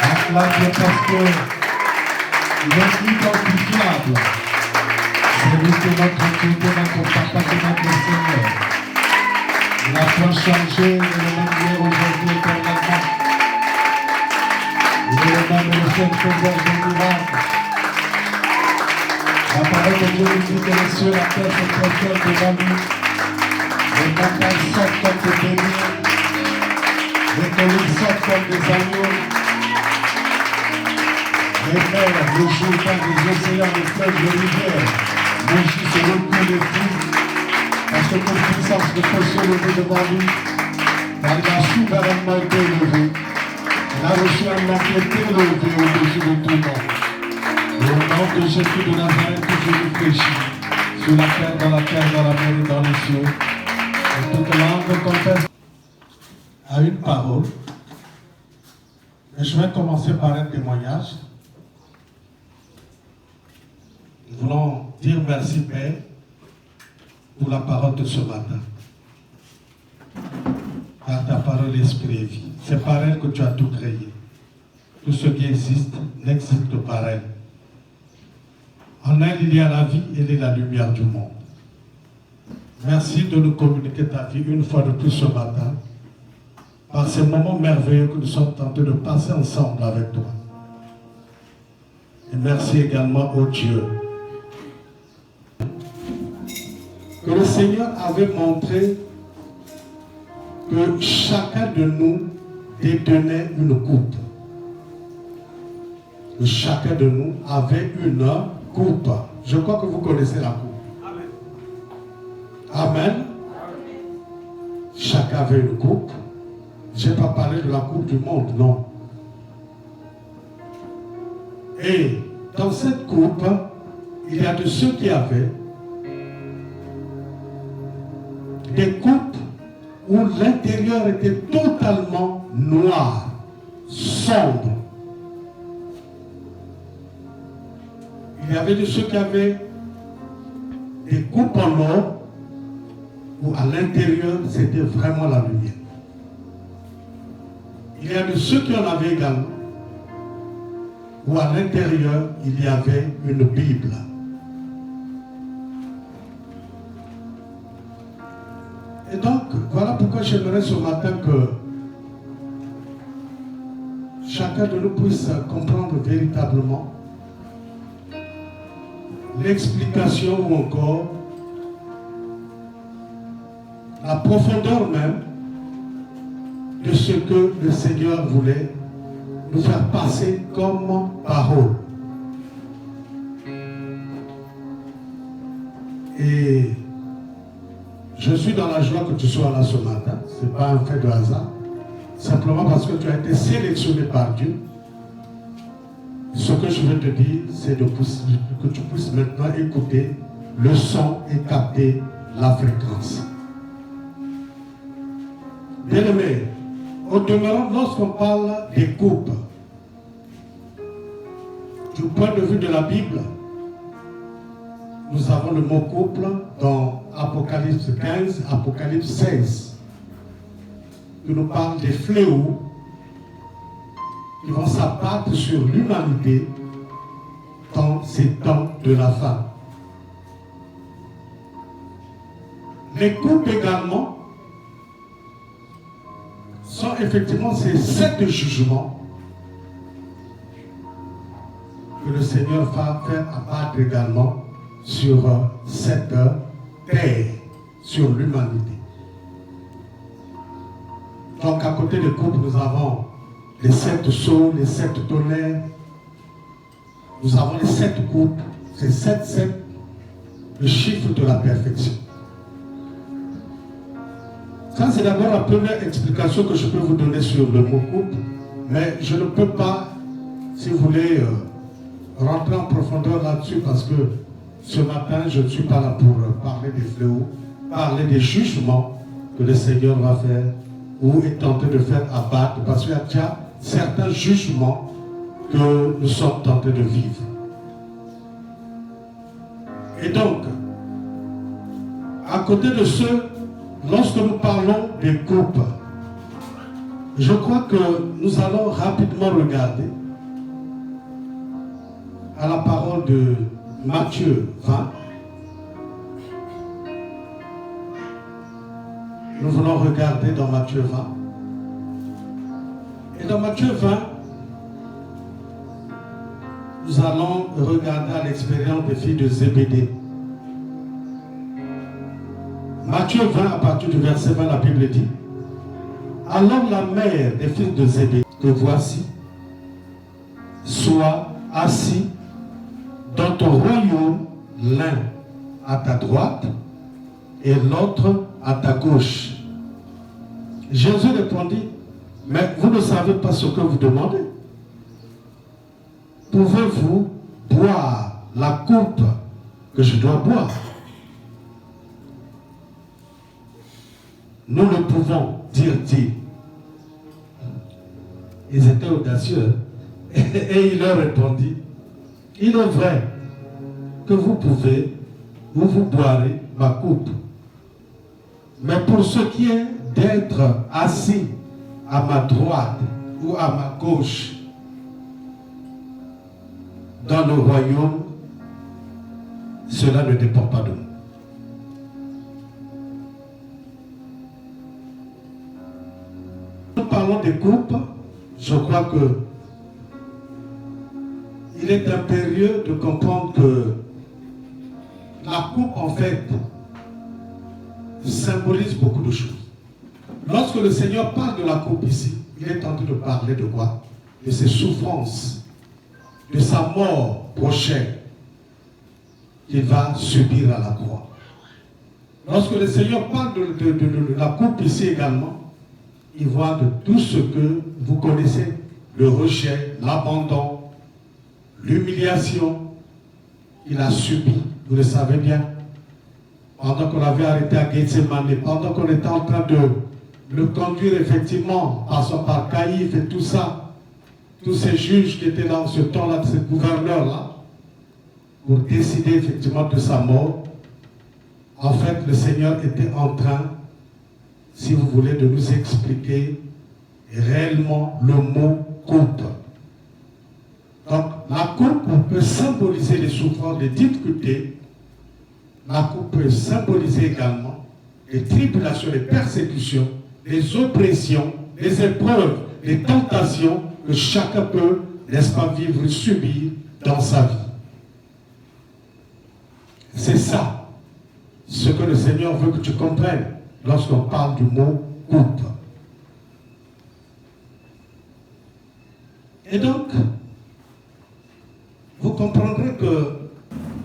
Acclamez parce que il est identifiable. C'est lui que notre Dieu, que notre Papa, que notre Seigneur. Il n'a pas changé, il est le même hier, aujourd'hui, éternellement. Il est le même et le seul faiseur de miracles. La parole de Dieu nous dit que les cieux, la terre se prosternent devant lui. Les montagnes sortent comme des béliers. Les collines sortent comme des agneaux. Les mers, les jourdains, les océans, les fleuves, les rivières, mugissent et recouvrent les flux. Parce que toute puissance ne peut se lever devant lui. Car il a souverainement été élevé. Il a reçu un nom qui est élevé au-dessus de tout le monde. Et au nom de Jésus de Nazareth, que je vous fléchis, sur la terre, dans la mer et dans les cieux. Et toute langue confesse à une parole. Et je vais commencer par un témoignage. Nous voulons dire merci, Père, pour la parole de ce matin. Car ta parole est esprit et vie. C'est par elle que tu as tout créé. Tout ce qui existe n'existe que par elle. En elle, il y a la vie, elle est la lumière du monde. Merci de nous communiquer ta vie une fois de plus ce matin, par ces moments merveilleux que nous sommes tentés de passer ensemble avec toi. Et merci également au Dieu. Que le Seigneur avait montré que chacun de nous détenait une coupe. Que chacun de nous avait une coupe. Je crois que vous connaissez la coupe. Amen. Amen. Chacun avait une coupe. Je n'ai pas parlé de la coupe du monde, non. Et dans cette coupe, il y a de ceux qui avaient des coupes où l'intérieur était totalement noir, sombre. Il y avait de ceux qui avaient des coupes en or où à l'intérieur c'était vraiment la lumière. Il y a de ceux qui en avaient également où à l'intérieur il y avait une Bible. Et donc, voilà pourquoi j'aimerais ce matin que chacun de nous puisse comprendre véritablement l'explication ou encore la profondeur même de ce que le Seigneur voulait nous faire passer comme parole. Et je suis dans la joie que tu sois là ce matin. Ce n'est pas un fait de hasard. Simplement parce que tu as été sélectionné par Dieu. Ce que je veux te dire, c'est que tu puisses maintenant écouter le son et capter la fréquence. Bien-aimés, au demeurant, lorsqu'on parle des coupes, du point de vue de la Bible, nous avons le mot couple dans Apocalypse 15, Apocalypse 16, qui nous parle des fléaux qui vont s'abattre sur l'humanité dans ces temps de la fin. Les coupes également sont effectivement ces 7 jugements que le Seigneur va faire abattre également sur cette terre, sur l'humanité. Donc à côté des coupes, nous avons les 7 sceaux, les 7 tonnerres. Nous avons les 7 coupes. C'est 7, le chiffre de la perfection. Ça, c'est d'abord la première explication que je peux vous donner sur le mot coupe. Mais je ne peux pas, si vous voulez, rentrer en profondeur là-dessus parce que ce matin, je ne suis pas là pour parler des fléaux, parler des jugements que le Seigneur va faire ou est tenté de faire abattre, parce qu'il y a déjà certains jugements que nous sommes tentés de vivre. Et donc, à côté de ce, lorsque nous parlons des coupes, Je crois que nous allons rapidement regarder à la parole de Matthieu 20. Nous voulons regarder dans Matthieu 20. Et dans Matthieu 20, nous allons regarder à l'expérience des filles de Zébédée. Matthieu 20, à partir du verset 20, la Bible dit: alors la mère des fils de Zébédée, que voici, soit assis dans ton royaume, l'un à ta droite et l'autre à ta gauche. Jésus répondit: mais vous ne savez pas ce que vous demandez. Pouvez-vous boire la coupe que je dois boire? Nous le pouvons, dirent-ils. Ils étaient audacieux. Et il leur répondit: il est vrai que vous pouvez, vous boirez ma coupe. Mais pour ce qui est d'être assis à ma droite ou à ma gauche dans le royaume, cela ne dépend pas de moi. Nous parlons des coupes. Je crois que il est impérieux de comprendre que la coupe, en fait, symbolise beaucoup de choses. Lorsque le Seigneur parle de la coupe ici, il est en train de parler de quoi? De ses souffrances, de sa mort prochaine qu'il va subir à la croix. Lorsque le Seigneur parle de la coupe ici également, il voit de tout ce que vous connaissez, le rejet, l'abandon, l'humiliation qu'il a subi, vous le savez bien. Pendant qu'on l'avait arrêté à Gethsemane, pendant qu'on était en train de le conduire effectivement, passant par Caïphe et tout ça, tous ces juges qui étaient là en ce temps-là, ces gouverneurs-là, pour décider effectivement de sa mort, en fait, le Seigneur était en train, si vous voulez, de nous expliquer réellement le mot coupe. Donc, la coupe peut symboliser les souffrances, les difficultés. La coupe peut symboliser également les tribulations, les persécutions, les oppressions, les épreuves, les tentations que chacun peut, n'est-ce pas, vivre, subir dans sa vie. C'est ça, ce que le Seigneur veut que tu comprennes lorsqu'on parle du mot coupe. Et donc, vous comprendrez que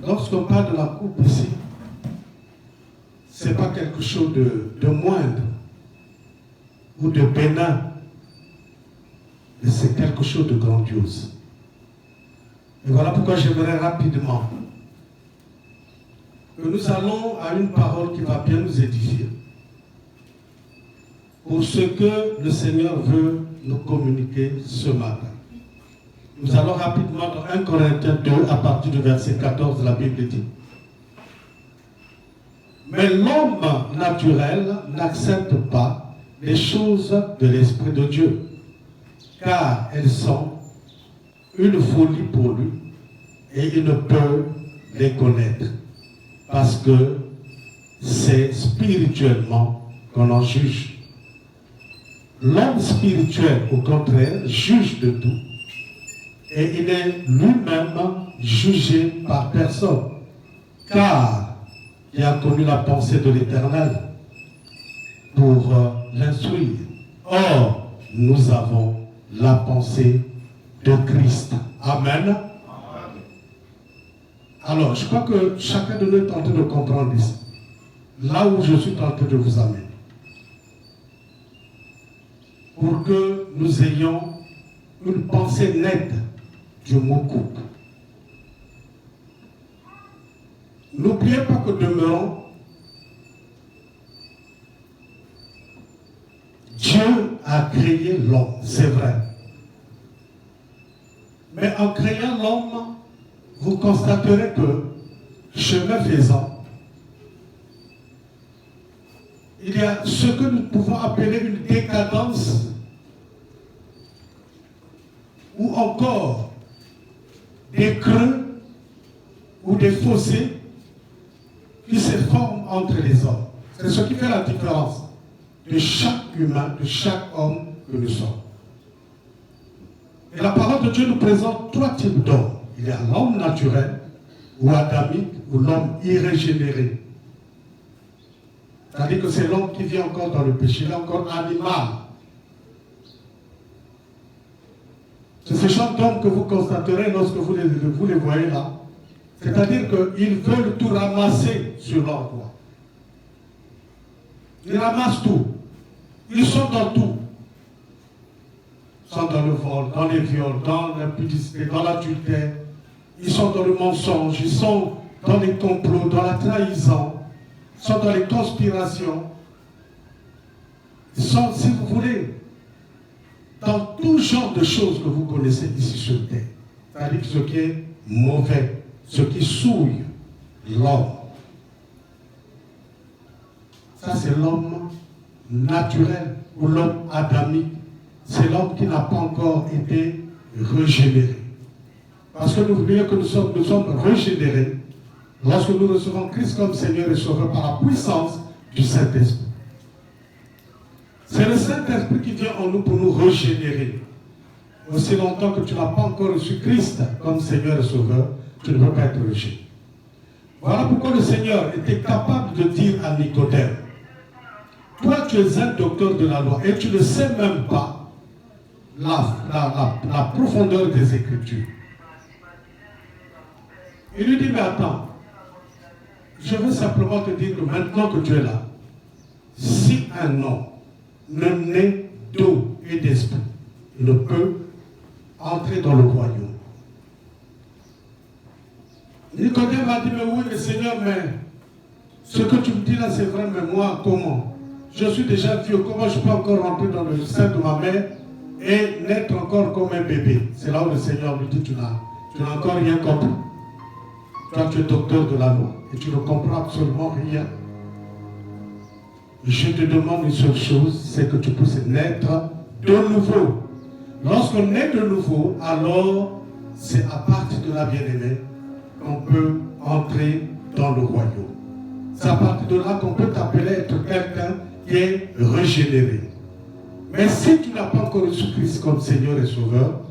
lorsqu'on parle de la coupe ici, ce n'est pas quelque chose de moindre ou de bénin, mais c'est quelque chose de grandiose. Et voilà pourquoi j'aimerais rapidement que nous allons à une parole qui va bien nous édifier pour ce que le Seigneur veut nous communiquer ce matin. Nous allons rapidement dans 1 Corinthiens 2 à partir du verset 14, la Bible dit: mais l'homme naturel n'accepte pas les choses de l'Esprit de Dieu, car elles sont une folie pour lui et il ne peut les connaître, parce que c'est spirituellement qu'on en juge. L'homme spirituel, au contraire, juge de tout, et il est lui-même jugé par personne, car il a connu la pensée de l'Éternel pour l'instruire. Or, nous avons la pensée de Christ. Amen. Alors, je crois que chacun de nous est en train de comprendre ici, là où je suis en train de vous amener, pour que nous ayons une pensée nette du mot coupe. N'oubliez pas que demeurant, Dieu a créé l'homme, c'est vrai. Mais en créant l'homme, vous constaterez que, chemin faisant, il y a ce que nous pouvons appeler une décadence encore des creux ou des fossés qui se forment entre les hommes. C'est ce qui fait la différence de chaque humain, de chaque homme que nous sommes. Et la parole de Dieu nous présente trois types d'hommes. Il y a l'homme naturel, ou adamique, ou l'homme irrégénéré. C'est-à-dire que c'est l'homme qui vit encore dans le péché, il est encore animal. C'est ce genre d'hommes que vous constaterez lorsque vous les voyez là. C'est-à-dire qu'ils veulent tout ramasser sur leur doigt. Ils ramassent tout. Ils sont dans tout. Ils sont dans le vol, dans les viols, dans l'impudicité, dans l'adultère. Ils sont dans le mensonge, ils sont dans les complots, dans la trahison. Ils sont dans les conspirations. Ils sont, si vous voulez, dans tout genre de choses que vous connaissez ici sur terre. C'est-à-dire ce qui est mauvais, ce qui souille l'homme. Ça, c'est l'homme naturel ou l'homme adamique. C'est l'homme qui n'a pas encore été régénéré. Parce que n'oubliez que nous sommes régénérés lorsque nous recevons Christ comme Seigneur et Sauveur par la puissance du Saint-Esprit. C'est le Saint-Esprit qui vient en nous pour nous régénérer. Aussi longtemps que tu n'as pas encore reçu Christ comme Seigneur et Sauveur, tu ne peux pas être régénéré. Voilà pourquoi le Seigneur était capable de dire à Nicodème, toi tu es un docteur de la loi et tu ne sais même pas la profondeur des Écritures. Il lui dit, mais attends, je veux simplement te dire que maintenant que tu es là, si un homme ne naît d'eau et d'esprit, il ne peut entrer dans le royaume. Nicodème a dit, mais oui, mais Seigneur, mais ce que tu me dis là, c'est vrai, mais moi, comment? Je suis déjà vieux, comment je peux encore rentrer dans le sein de ma mère et naître encore comme un bébé? C'est là où le Seigneur lui dit, tu n'as encore rien compris. Toi, tu es docteur de la loi et tu ne comprends absolument rien. Je te demande une seule chose, c'est que tu puisses naître de nouveau. Lorsqu'on naît de nouveau, alors c'est à partir de la bien-aimée qu'on peut entrer dans le royaume. C'est à partir de là qu'on peut t'appeler être quelqu'un qui est régénéré. Mais si tu n'as pas encore reçu Christ comme Seigneur et Sauveur,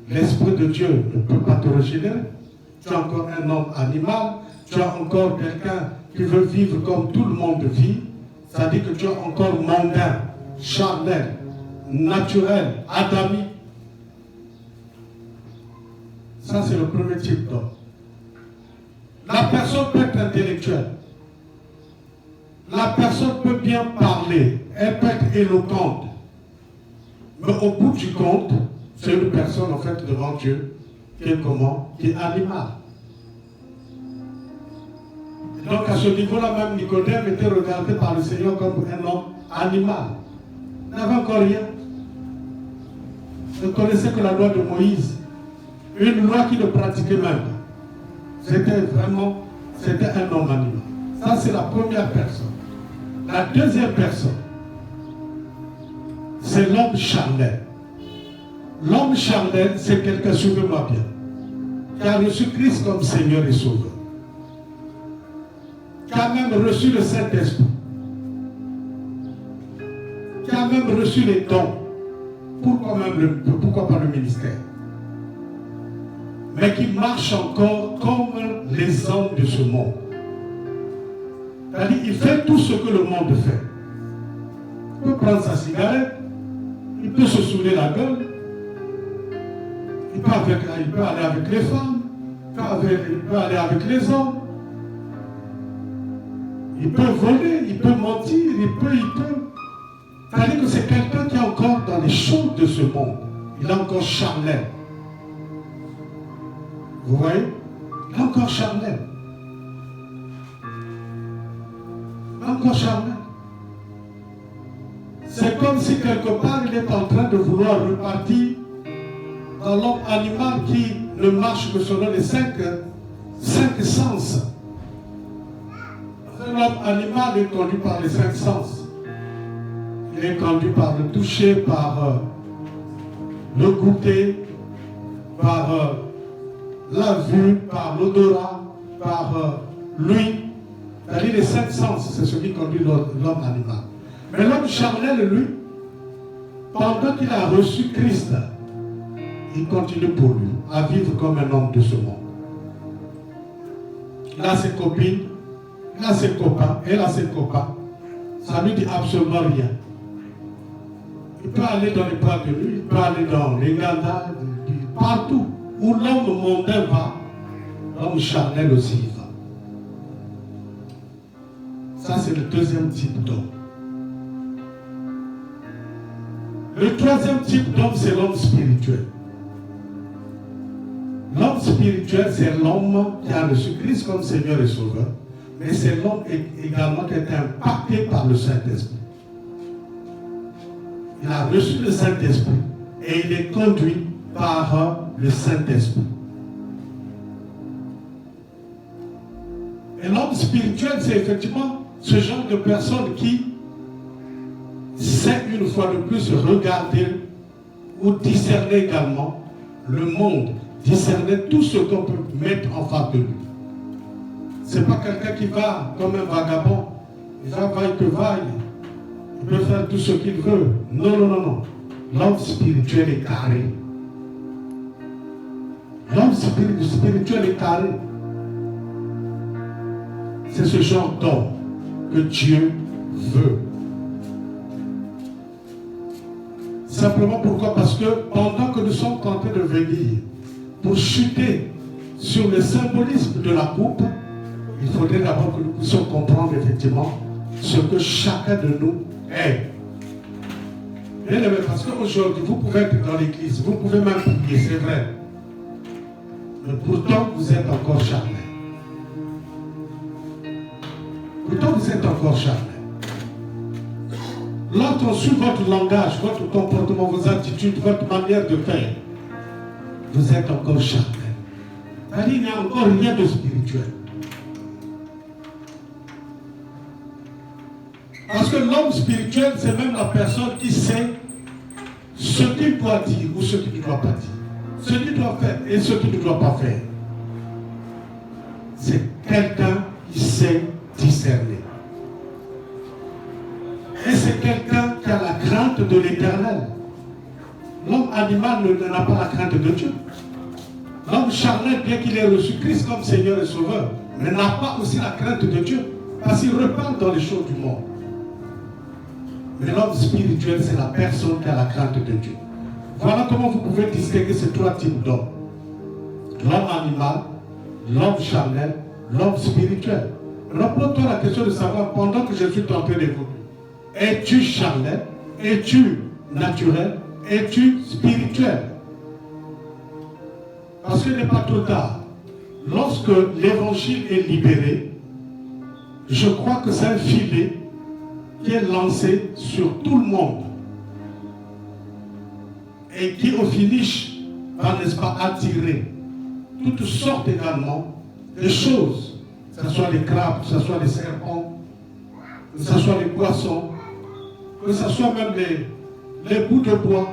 l'Esprit de Dieu ne peut pas te régénérer. Tu es encore un homme animal, tu es encore quelqu'un qui veut vivre comme tout le monde vit, c'est-à-dire que tu es encore mondain, charnel, naturel, adamique. Ça, c'est le premier type d'homme. La personne peut être intellectuelle. La personne peut bien parler, elle peut être éloquente. Mais au bout du compte, c'est une personne en fait devant Dieu qui est comment? Qui est animal. Et donc à ce niveau-là, même Nicodème était regardé par le Seigneur comme un homme animal. Il n'avait encore rien. Il ne connaissait que la loi de Moïse. Une loi qu'il ne pratiquait même pas. C'était un homme animal. Ça, c'est la première personne. La deuxième personne, c'est l'homme charnel. L'homme charnel, c'est quelqu'un, suivez-moi bien, qui a reçu Christ comme Seigneur et Sauveur, qui a même reçu le Saint-Esprit, qui a même reçu les dons. Pourquoi pas le ministère? Mais qui marche encore comme les hommes de ce monde. C'est-à-dire, il fait tout ce que le monde fait. Il peut prendre sa cigarette, il peut se saouler la gueule, il peut aller avec les femmes, il peut aller avec les hommes, il peut voler, il peut mentir, il peut. C'est-à-dire que c'est quelqu'un qui est encore dans les choses de ce monde. Il est encore charnel. Vous voyez? Il est encore charnel. Encore charnel. C'est comme si quelque part il est en train de vouloir repartir dans l'homme animal qui ne marche que selon les cinq sens. L'homme animal est conduit par les cinq sens. Il est conduit par le toucher, par le goûter, par la vue, par l'odorat, par l'ouïe. C'est-à-dire les 5 sens, c'est ce qui conduit l'homme animal. Mais l'homme charnel, lui, pendant qu'il a reçu Christ, il continue pour lui à vivre comme un homme de ce monde. Il a ses copines, il a ses copains, elle a ses copains. Ça ne lui dit absolument rien. Il peut aller dans les pas de lui, il peut aller dans les Ghana, partout où l'homme mondain va, l'homme charnel aussi y va. Ça, c'est le deuxième type d'homme. Le troisième type d'homme, c'est l'homme spirituel. L'homme spirituel, c'est l'homme qui a reçu Christ comme Seigneur et Sauveur, mais c'est l'homme également qui est impacté par le Saint-Esprit. Il a reçu le Saint-Esprit et il est conduit par le Saint-Esprit. Et l'homme spirituel, c'est effectivement ce genre de personne qui sait une fois de plus regarder ou discerner également le monde, discerner tout ce qu'on peut mettre en face de lui. Ce n'est pas quelqu'un qui va comme un vagabond, il va vaille que vaille, il peut faire tout ce qu'il veut. Non, non, non, non. L'homme spirituel est carré. L'homme spirituel est carré. C'est ce genre d'homme que Dieu veut. Simplement pourquoi? Parce que pendant que nous sommes tentés de venir pour chuter sur le symbolisme de la coupe, il faudrait d'abord que nous puissions comprendre effectivement ce que chacun de nous est. Bien aimé, parce qu'aujourd'hui, vous pouvez être dans l'église, vous pouvez même prier, c'est vrai. Mais pourtant, vous êtes encore charnel. Pourtant, vous êtes encore charnel. Lorsqu'on suit votre langage, votre comportement, vos attitudes, votre manière de faire, vous êtes encore charnel. C'est-à-dire qu'il n'y a encore rien de spirituel. Parce que l'homme spirituel, c'est même la personne qui sait ce qu'il doit dire ou ce qu'il ne doit pas dire. Ce qu'il doit faire et ce qu'il ne doit pas faire. C'est quelqu'un qui sait discerner. Et c'est quelqu'un qui a la crainte de l'éternel. L'homme animal n'a pas la crainte de Dieu. L'homme charnel, bien qu'il ait reçu Christ comme Seigneur et Sauveur, mais n'a pas aussi la crainte de Dieu. Parce qu'il repart dans les choses du monde. Mais l'homme spirituel, c'est la personne qui a la crainte de Dieu. Voilà comment vous pouvez distinguer ces 3 types d'hommes. L'homme animal, l'homme charnel, l'homme spirituel. Alors pose-toi la question de savoir, pendant que je suis tenté d'évoluer, es-tu charnel? Es-tu naturel? Es-tu spirituel? Parce qu'il n'est pas trop tard. Lorsque l'évangile est libéré, je crois que c'est un filet qui est lancé sur tout le monde et qui au finish va, n'est-ce pas, attirer toutes sortes également de choses, que ce soit les crabes, que ce soit les serpents, que ce soit les poissons, que ce soit même les bouts de bois,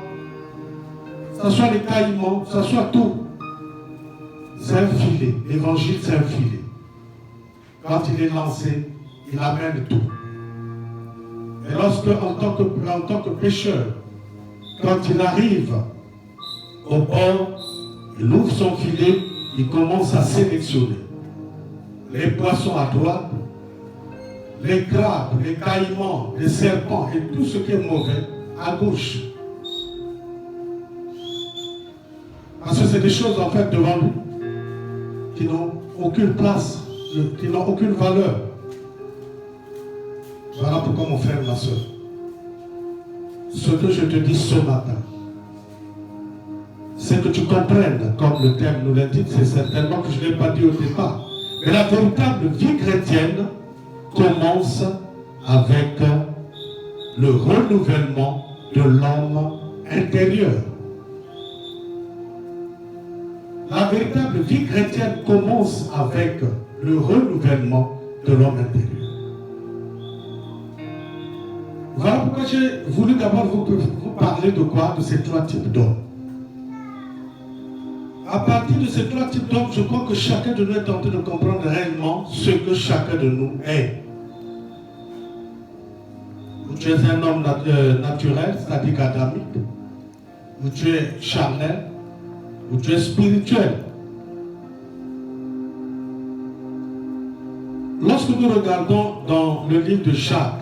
que ce soit les caïmans, que ce soit tout. C'est un filet, l'évangile c'est un filet. Quand il est lancé, il amène tout. Et lorsque, en tant que pécheur, quand il arrive au bord, il ouvre son filet, il commence à sélectionner les poissons à droite, les crabes, les caïmans, les serpents et tout ce qui est mauvais à gauche. Parce que c'est des choses en fait devant lui qui n'ont aucune place, qui n'ont aucune valeur. Voilà pourquoi mon frère, ma soeur, ce que je te dis ce matin, c'est que tu comprennes, comme le thème nous l'indique, c'est certainement que je ne l'ai pas dit au départ, mais la véritable vie chrétienne commence avec le renouvellement de l'homme intérieur. La véritable vie chrétienne commence avec le renouvellement de l'homme intérieur. Voilà pourquoi j'ai voulu d'abord vous parler de quoi? De ces 3 types d'hommes. À partir de ces trois types d'hommes, je crois que chacun de nous est tenté de comprendre réellement ce que chacun de nous est. Ou tu es un homme naturel, c'est-à-dire adamique, ou tu es charnel, ou tu es spirituel. Lorsque nous regardons dans le livre de Jacques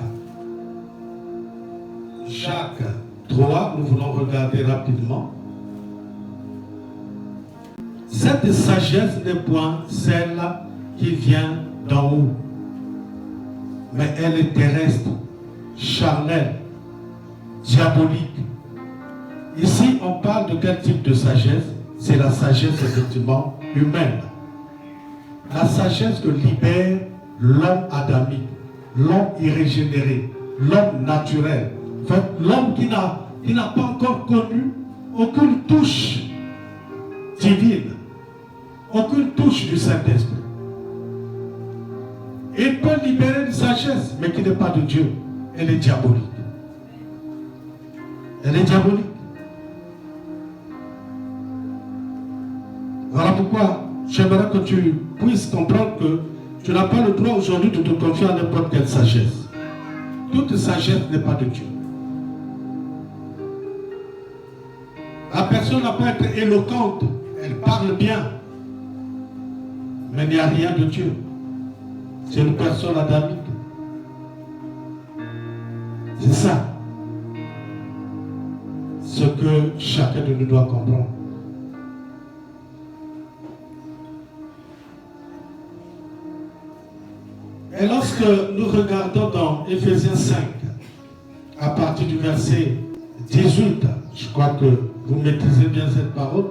3, nous voulons regarder rapidement. Cette sagesse n'est point celle qui vient d'en haut, mais elle est terrestre, charnelle, diabolique. Ici, on parle de quel type de sagesse? C'est la sagesse effectivement humaine. La sagesse que libère l'homme adamique, l'homme irrégénéré, l'homme naturel. En fait, l'homme qui n'a pas encore connu aucune touche divine, aucune touche du Saint-Esprit. Il peut libérer une sagesse, mais qui n'est pas de Dieu. Elle est diabolique. Elle est diabolique. Voilà pourquoi j'aimerais que tu puisses comprendre que tu n'as pas le droit aujourd'hui de te confier à n'importe quelle sagesse. Toute sagesse n'est pas de Dieu. La personne n'a pas été éloquente, elle parle bien, mais il n'y a rien de Dieu. C'est une personne adamique. C'est ça ce que chacun de nous doit comprendre. Et lorsque nous regardons dans Éphésiens 5, à partir du verset 18, je crois que vous maîtrisez bien cette parole.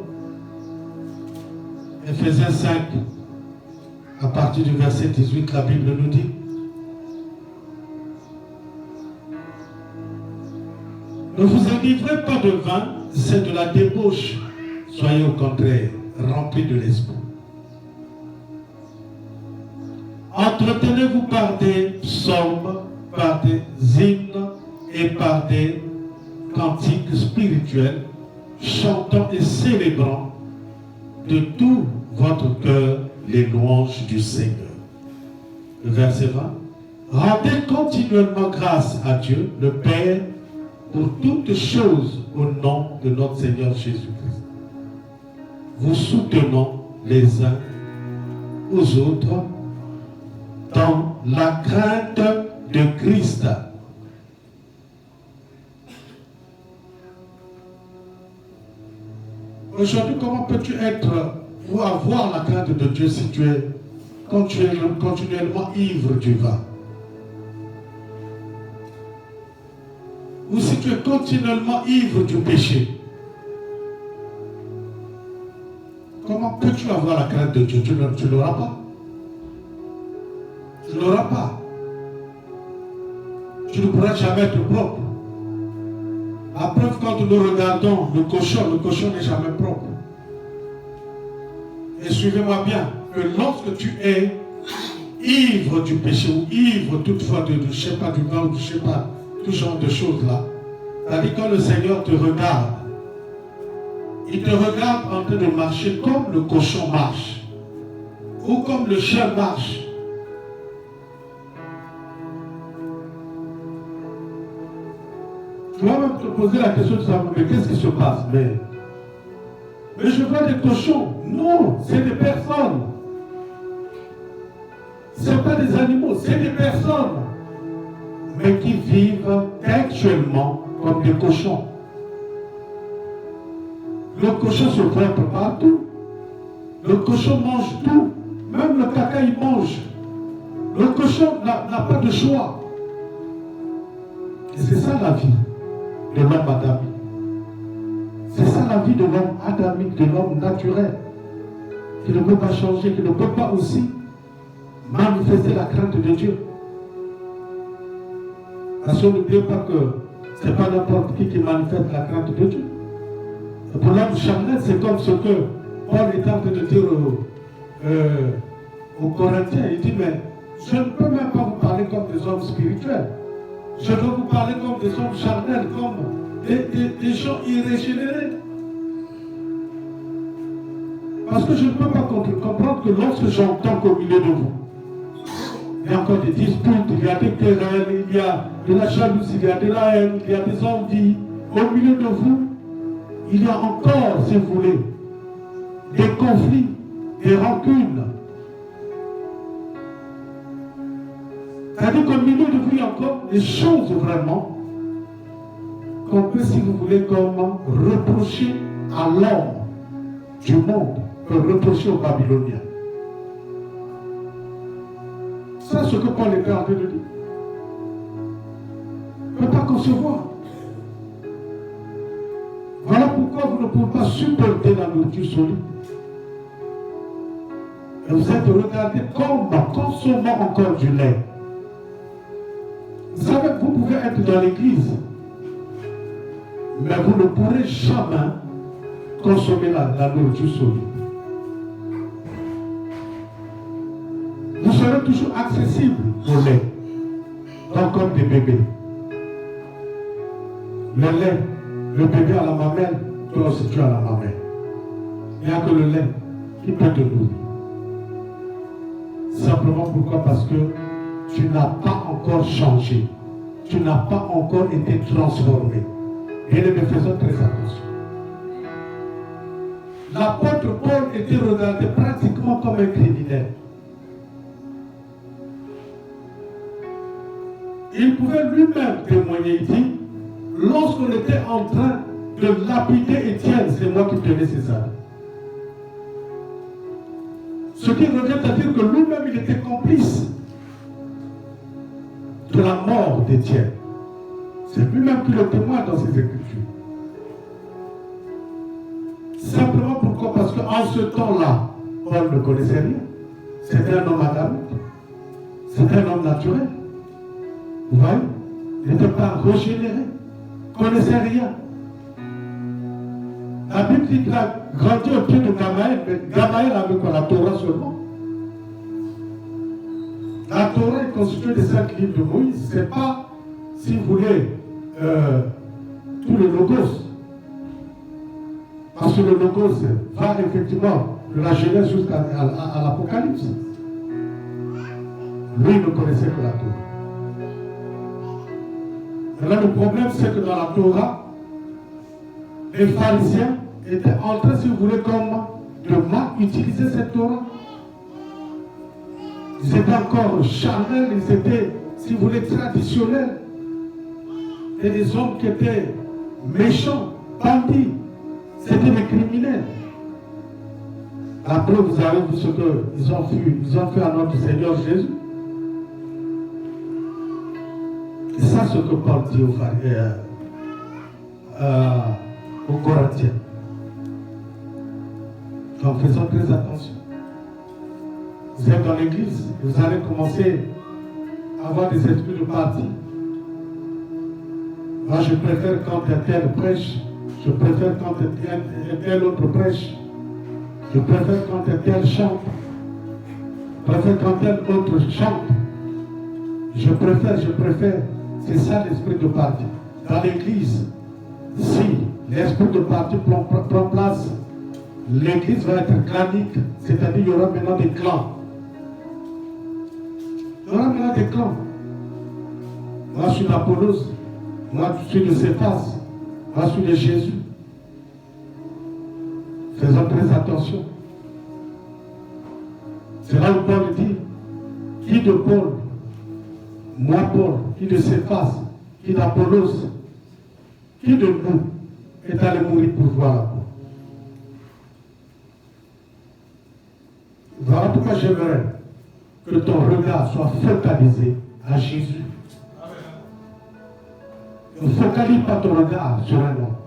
Éphésiens 5, à partir du verset 18, la Bible nous dit: ne vous enivrez pas de vin, c'est de la débauche. Soyez au contraire remplis de l'esprit. Entretenez-vous par des psaumes, par des hymnes et par des cantiques spirituels, chantant et célébrant de tout votre cœur les louanges du Seigneur. Le verset 20. Rendez continuellement grâce à Dieu, le Père, pour toutes choses au nom de notre Seigneur Jésus-Christ. Vous soutenons les uns aux autres dans la crainte de Christ. Aujourd'hui, comment peux-tu être ou avoir la crainte de Dieu si tu es continuellement ivre du vin? Ou si tu es continuellement ivre du péché? Comment peux-tu avoir la crainte de Dieu? Tu ne l'auras pas. Tu ne l'auras pas. Tu ne pourras jamais être propre. La preuve, quand nous regardons le cochon n'est jamais propre. Et suivez-moi bien, que lorsque tu es ivre du péché ou ivre toutefois de je ne sais pas, du vin ou je ne sais pas, tout genre de choses là, c'est-à-dire quand le Seigneur te regarde, il te regarde en train de marcher comme le cochon marche, ou comme le chien marche. Tu vas même te poser la question de savoir, mais qu'est-ce qui se passe? Mais je vois des cochons. Non, c'est des personnes. Ce ne sont pas des animaux, c'est des personnes. Mais qui vivent actuellement comme des cochons. Le cochon se prend partout. Le cochon mange tout. Même le caca, il mange. Le cochon n'a pas de choix. Et c'est ça la vie de l'homme adamique. C'est ça la vie de l'homme adamique, de l'homme naturel, qui ne peut pas changer, qui ne peut pas aussi manifester la crainte de Dieu. Parce qu'on n'oublie pas que ce n'est pas n'importe qui manifeste la crainte de Dieu. Et pour l'homme charnel, c'est comme ce que Paul est en train de dire aux Corinthiens. Il dit, mais je ne peux même pas vous parler comme des hommes spirituels. Je dois vous parler comme des hommes charnels, comme des gens irrégénérés. Parce que je ne peux pas comprendre que lorsque j'entends qu'au milieu de vous, il y a encore des disputes, il y a des querelles, il y a de la jalousie, il y a de la haine, il y a des envies. Au milieu de vous, il y a encore, si vous voulez, des conflits, des rancunes. C'est-à-dire qu'au milieu de vous, il y a encore des choses vraiment qu'on peut, si vous voulez, comme reprocher à l'homme du monde, que reprocher aux Babyloniens. C'est ce que Paul était en train de dire. On ne peut pas concevoir. Voilà pourquoi vous ne pouvez pas supporter la nourriture solide. Et vous êtes regardés comme consommant encore du lait. Vous savez, vous pouvez être dans l'église, mais vous ne pourrez jamais consommer la nourriture solide. Vous serez toujours accessible au lait, donc comme des bébés. Le lait, le bébé à la mamelle, toi aussi tu as la mamelle. Il n'y a que le lait qui peut te nourrir. Simplement pourquoi? Parce que tu n'as pas encore changé. Tu n'as pas encore été transformé. Et ne faisons très attention. L'apôtre Paul était regardé pratiquement comme un criminel. Il pouvait lui-même témoigner, il dit, lorsqu'on était en train de lapider Étienne, c'est moi qui tenais ses armes. Ce qui revient à dire que lui-même, il était complice de la mort d'Étienne. C'est lui-même qui le témoigne dans ses Écritures. Simplement pourquoi? Parce qu'en ce temps-là, Paul ne connaissait rien. C'était un homme adamique. C'était un homme naturel. Vous voyez? Il n'était pas régénéré. Il ne connaissait rien. La Bible dit qu'il a grandi au pied de Gamaël, mais Gamaël avait quoi? La Torah seulement. La Torah est constituée des 5 livres de Moïse. Ce n'est pas, si vous voulez, tout le logos. Parce que le logos va effectivement de la Genèse jusqu'à l'Apocalypse. Lui ne connaissait que la Torah. Et là, le problème, c'est que dans la Torah, les pharisiens étaient en train, si vous voulez, de mal utiliser cette Torah. Ils étaient encore charnels, ils étaient, si vous voulez, traditionnels. Et des hommes qui étaient méchants, bandits. C'était des criminels. Après, vous avez vu ce qu'ils ont fait à notre Seigneur Jésus. Et ça, ce que Paul dit aux Corinthiens. Donc, faisons très attention. Vous êtes dans l'église, vous allez commencer à avoir des esprits de parti. Moi, je préfère quand un tel prêche, je préfère quand un tel autre prêche, je préfère quand un tel chante, je préfère quand tel autre chante. Je préfère. C'est ça l'esprit de parti. Dans l'église, si l'esprit de parti prend place, l'église va être clanique, c'est-à-dire il y aura maintenant des clans. Il y aura maintenant des clans. Moi, je suis d'Apollos, moi, je suis de Céphas, moi, je suis de Jésus. Faisons très attention. C'est là où Paul dit, qui de Paul? Moi, Paul, qui de Céphas, qui d'Apollos, qui de nous est allé mourir pour voir la peau? Voilà pourquoi j'aimerais que ton regard soit focalisé à Jésus. Ne focalise pas ton regard sur un homme.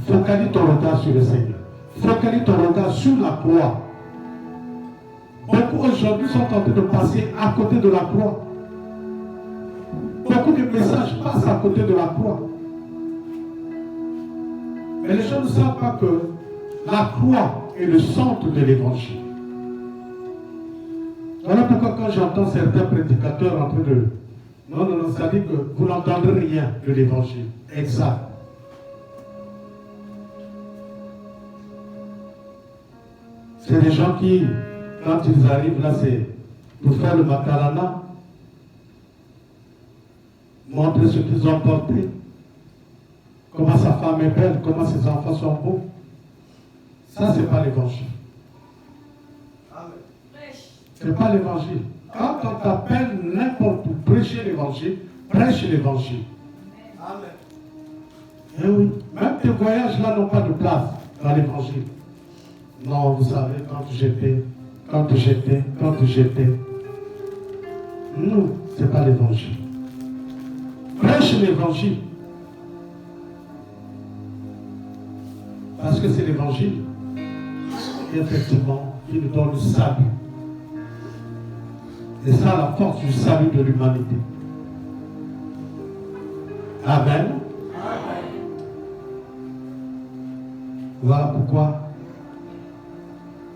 Focalise ton regard sur le Seigneur. Focalise ton regard sur la croix. Beaucoup aujourd'hui sont en train de passer à côté de la croix. Beaucoup de messages passent à côté de la croix. Mais les gens ne savent pas que la croix est le centre de l'évangile. Voilà pourquoi quand j'entends certains prédicateurs en train de... Non, ça dit que vous n'entendrez rien de l'évangile. Exact. C'est des gens qui, quand ils arrivent là, c'est pour faire le macarona, montrer ce qu'ils ont porté, comment sa femme est belle, comment ses enfants sont beaux. Ça, ce n'est pas l'évangile. Ce n'est pas l'évangile. Quand on t'appelle n'importe où, prêcher l'évangile, prêche l'évangile. Eh oui, même tes voyages là n'ont pas de place dans l'évangile. Non, vous savez, quand j'étais. Non, ce n'est pas l'évangile. Prêche l'évangile. Parce que c'est l'évangile. Et effectivement, qui nous donne le salut. Et ça, la force du salut de l'humanité. Amen. Voilà pourquoi,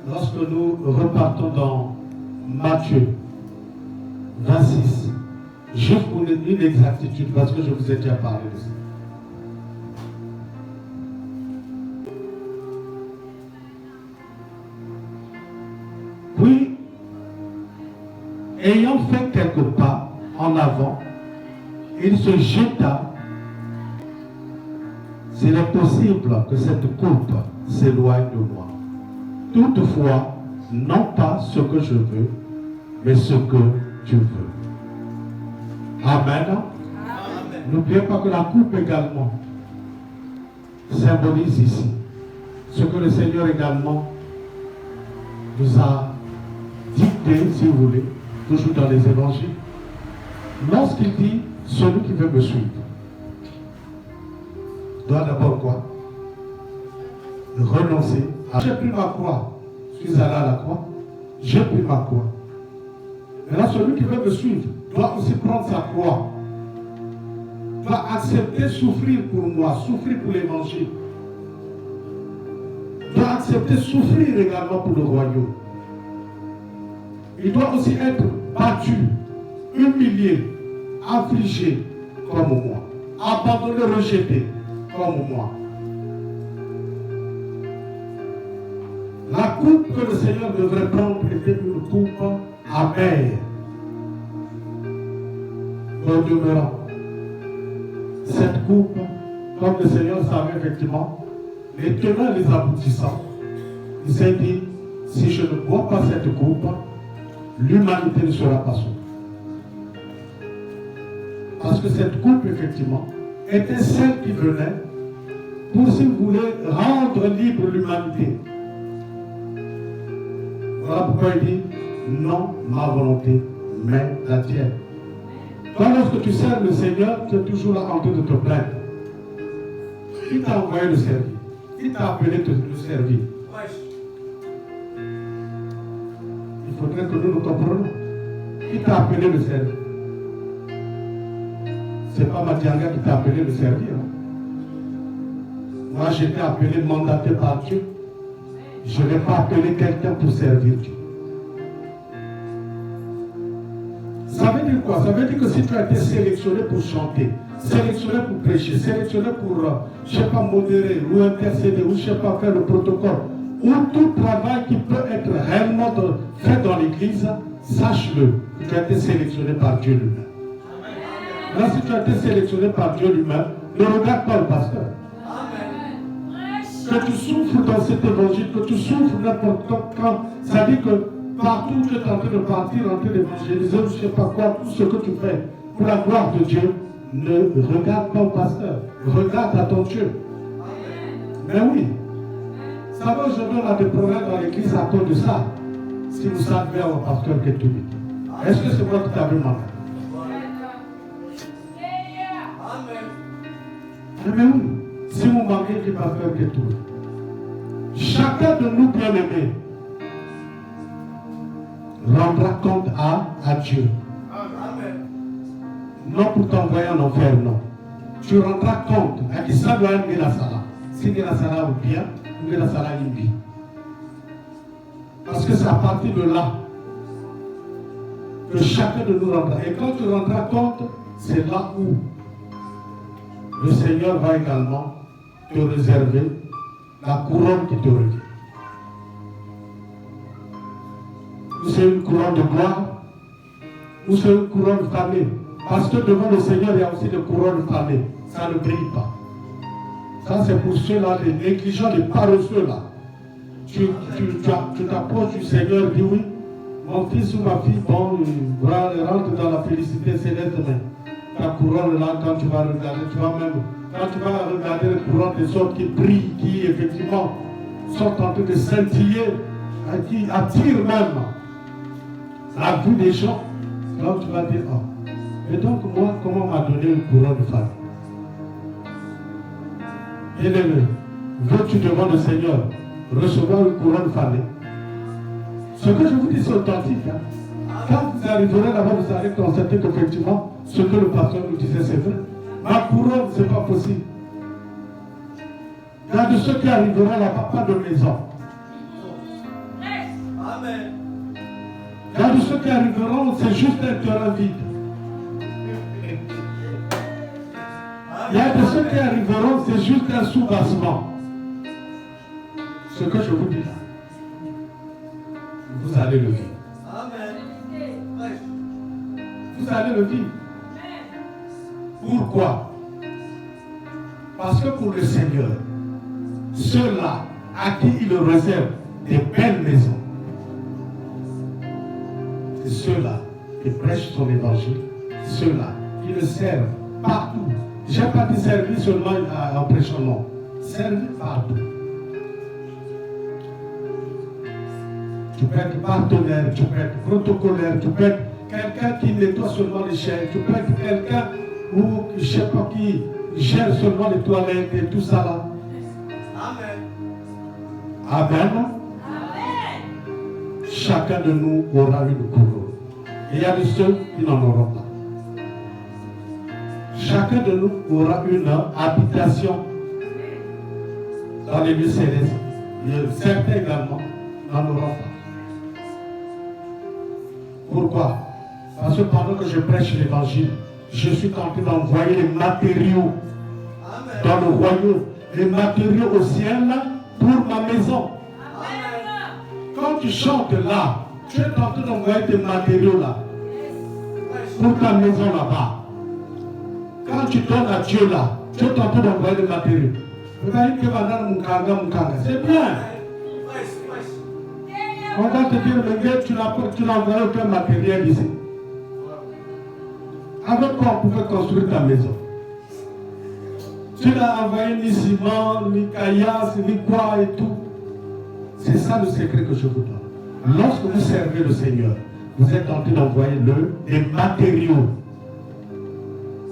lorsque nous repartons dans Matthieu 26, je vous donne une exactitude parce que je vous ai déjà parlé de ça. Puis, ayant fait quelques pas en avant, il se jeta. S'il est possible que cette coupe s'éloigne de moi. Toutefois, non pas ce que je veux, mais ce que tu veux. Amen. N'oubliez pas que la coupe également symbolise ici ce que le Seigneur également nous a dicté, si vous voulez, toujours dans les évangiles, lorsqu'il dit celui qui veut me suivre doit d'abord quoi? Renoncer. J'ai pris ma croix. Je suis allé à la croix. J'ai pris ma croix. Maintenant, celui qui veut me suivre doit aussi prendre sa croix. Doit accepter souffrir pour moi, souffrir pour l'évangile. Doit accepter souffrir également pour le royaume. Il doit aussi être battu, humilié, affligé comme moi, abandonné, rejeté comme moi. La coupe que le Seigneur devrait prendre était une coupe amère. Au demeurant, cette coupe, comme le Seigneur savait effectivement, les tenants et les aboutissants, il s'est dit, si je ne bois pas cette coupe, l'humanité ne sera pas sauvée. Parce que cette coupe, effectivement, était celle qui venait pour, si vous voulez, rendre libre l'humanité. Voilà pourquoi il dit, non ma volonté, mais la tienne. Quand lorsque tu sers le Seigneur, tu es toujours là en train de te plaindre. Qui t'a envoyé le servir? Qui t'a appelé le servir? Il faudrait que nous comprenions. Qui t'a appelé le servir? Ce n'est pas Matianga qui t'a appelé le servir. Moi, j'ai été appelé, mandaté par Dieu. Je n'ai pas appelé quelqu'un pour servir Dieu. Ça veut dire quoi? Ça veut dire que si tu as été sélectionné pour chanter, sélectionné pour prêcher, sélectionné pour, je ne sais pas, modérer ou intercéder, ou je ne sais pas, faire le protocole, ou tout travail qui peut être réellement fait dans l'église, sache-le, tu as été sélectionné par Dieu lui-même. Là, si tu as été sélectionné par Dieu lui-même, ne regarde pas le pasteur. Que tu souffres dans cet évangile, que tu souffres n'importe quand, ça dit que partout où tu es en train de partir, en train d'évangéliser, je ne sais pas quoi, tout ce que tu fais pour la gloire de Dieu, ne regarde pas au pasteur, regarde à ton Dieu. Mais oui, ça va, aujourd'hui on a des problèmes dans l'église à cause de ça. Si vous savez au pasteur qui est tout vite. Est-ce que c'est moi qui t'avais manqué? Mais oui, si vous manquez du pasteur qui est tout vite. Chacun de nous, bien-aimés, rendra compte à Dieu. Non pour t'envoyer en enfer, non. Tu rendras compte à qui ça doit être la sala. Si la sala ou bien, ou la sala limbi. Parce que c'est à partir de là que chacun de nous rendra. Et quand tu rendras compte, c'est là où le Seigneur va également te réserver la couronne qui te revient. ou c'est une couronne de gloire, ou c'est une couronne fanée. Parce que devant le Seigneur, il y a aussi des couronnes fanées. Ça ne brille pas. Ça, c'est pour ceux-là, les négligents, les paresseux là. Tu t'approches du Seigneur, dis oui, mon fils ou ma fille, bon, rentre dans la félicité céleste, mais ta couronne là, quand tu vas regarder, quand tu vas regarder les couronnes des autres qui brillent, qui effectivement sont en train de scintiller, qui attirent même la vue des gens, là où tu vas dire, oh. Et donc moi, comment on m'a donné une couronne de femme? Bien-aimé, veux-tu devant le Seigneur recevoir une couronne fanée? Ce que je vous dis, c'est authentique. Hein? Quand vous arriverez là-bas, vous allez constater qu'effectivement, ce que le pasteur nous disait, c'est vrai. Ma couronne, ce n'est pas possible. Il y a de ceux qui arriveront là-bas, pas de maison. Amen. Il y a de ceux qui arriveront, c'est juste un terrain vide. Il y a de ceux qui arriveront, c'est juste un sous-bassement. Ce que je vous dis là, vous allez le vivre. Amen. Vous allez le vivre. Pourquoi? Parce que pour le Seigneur, ceux-là à qui il réserve des belles maisons, c'est ceux-là qui prêchent son évangile, ceux-là qui le servent partout. Je n'ai pas dit servir seulement en prêchant, non. Servir partout. Tu peux être partenaire, tu peux être protocolaire, tu peux être quelqu'un qui nettoie seulement les chaînes, tu peux être quelqu'un ou je ne sais pas qui gère seulement les toilettes et tout ça là. Amen. Amen. Amen. Chacun de nous aura une couronne. Et il y a de ceux qui n'en auront pas. Chacun de nous aura une habitation dans les lieux célestes. Certains également n'en auront pas. Pourquoi? Parce que pendant que je prêche l'évangile, je suis tenté d'envoyer les matériaux dans le royaume, les matériaux au ciel pour ma maison. Quand tu chantes là, tu es tenté d'envoyer tes matériaux là pour ta maison là-bas. Quand tu donnes à Dieu là, tu es tenté d'envoyer des matériaux. C'est bien. On va te dire, le gars, tu n'as envoyé aucun matériel ici. Avec quoi on pouvait construire ta maison? Tu n'as envoyé ni ciment, ni caillasse, ni quoi et tout. C'est ça le secret que je vous donne. Lorsque vous servez le Seigneur, vous êtes tenté d'envoyer des matériaux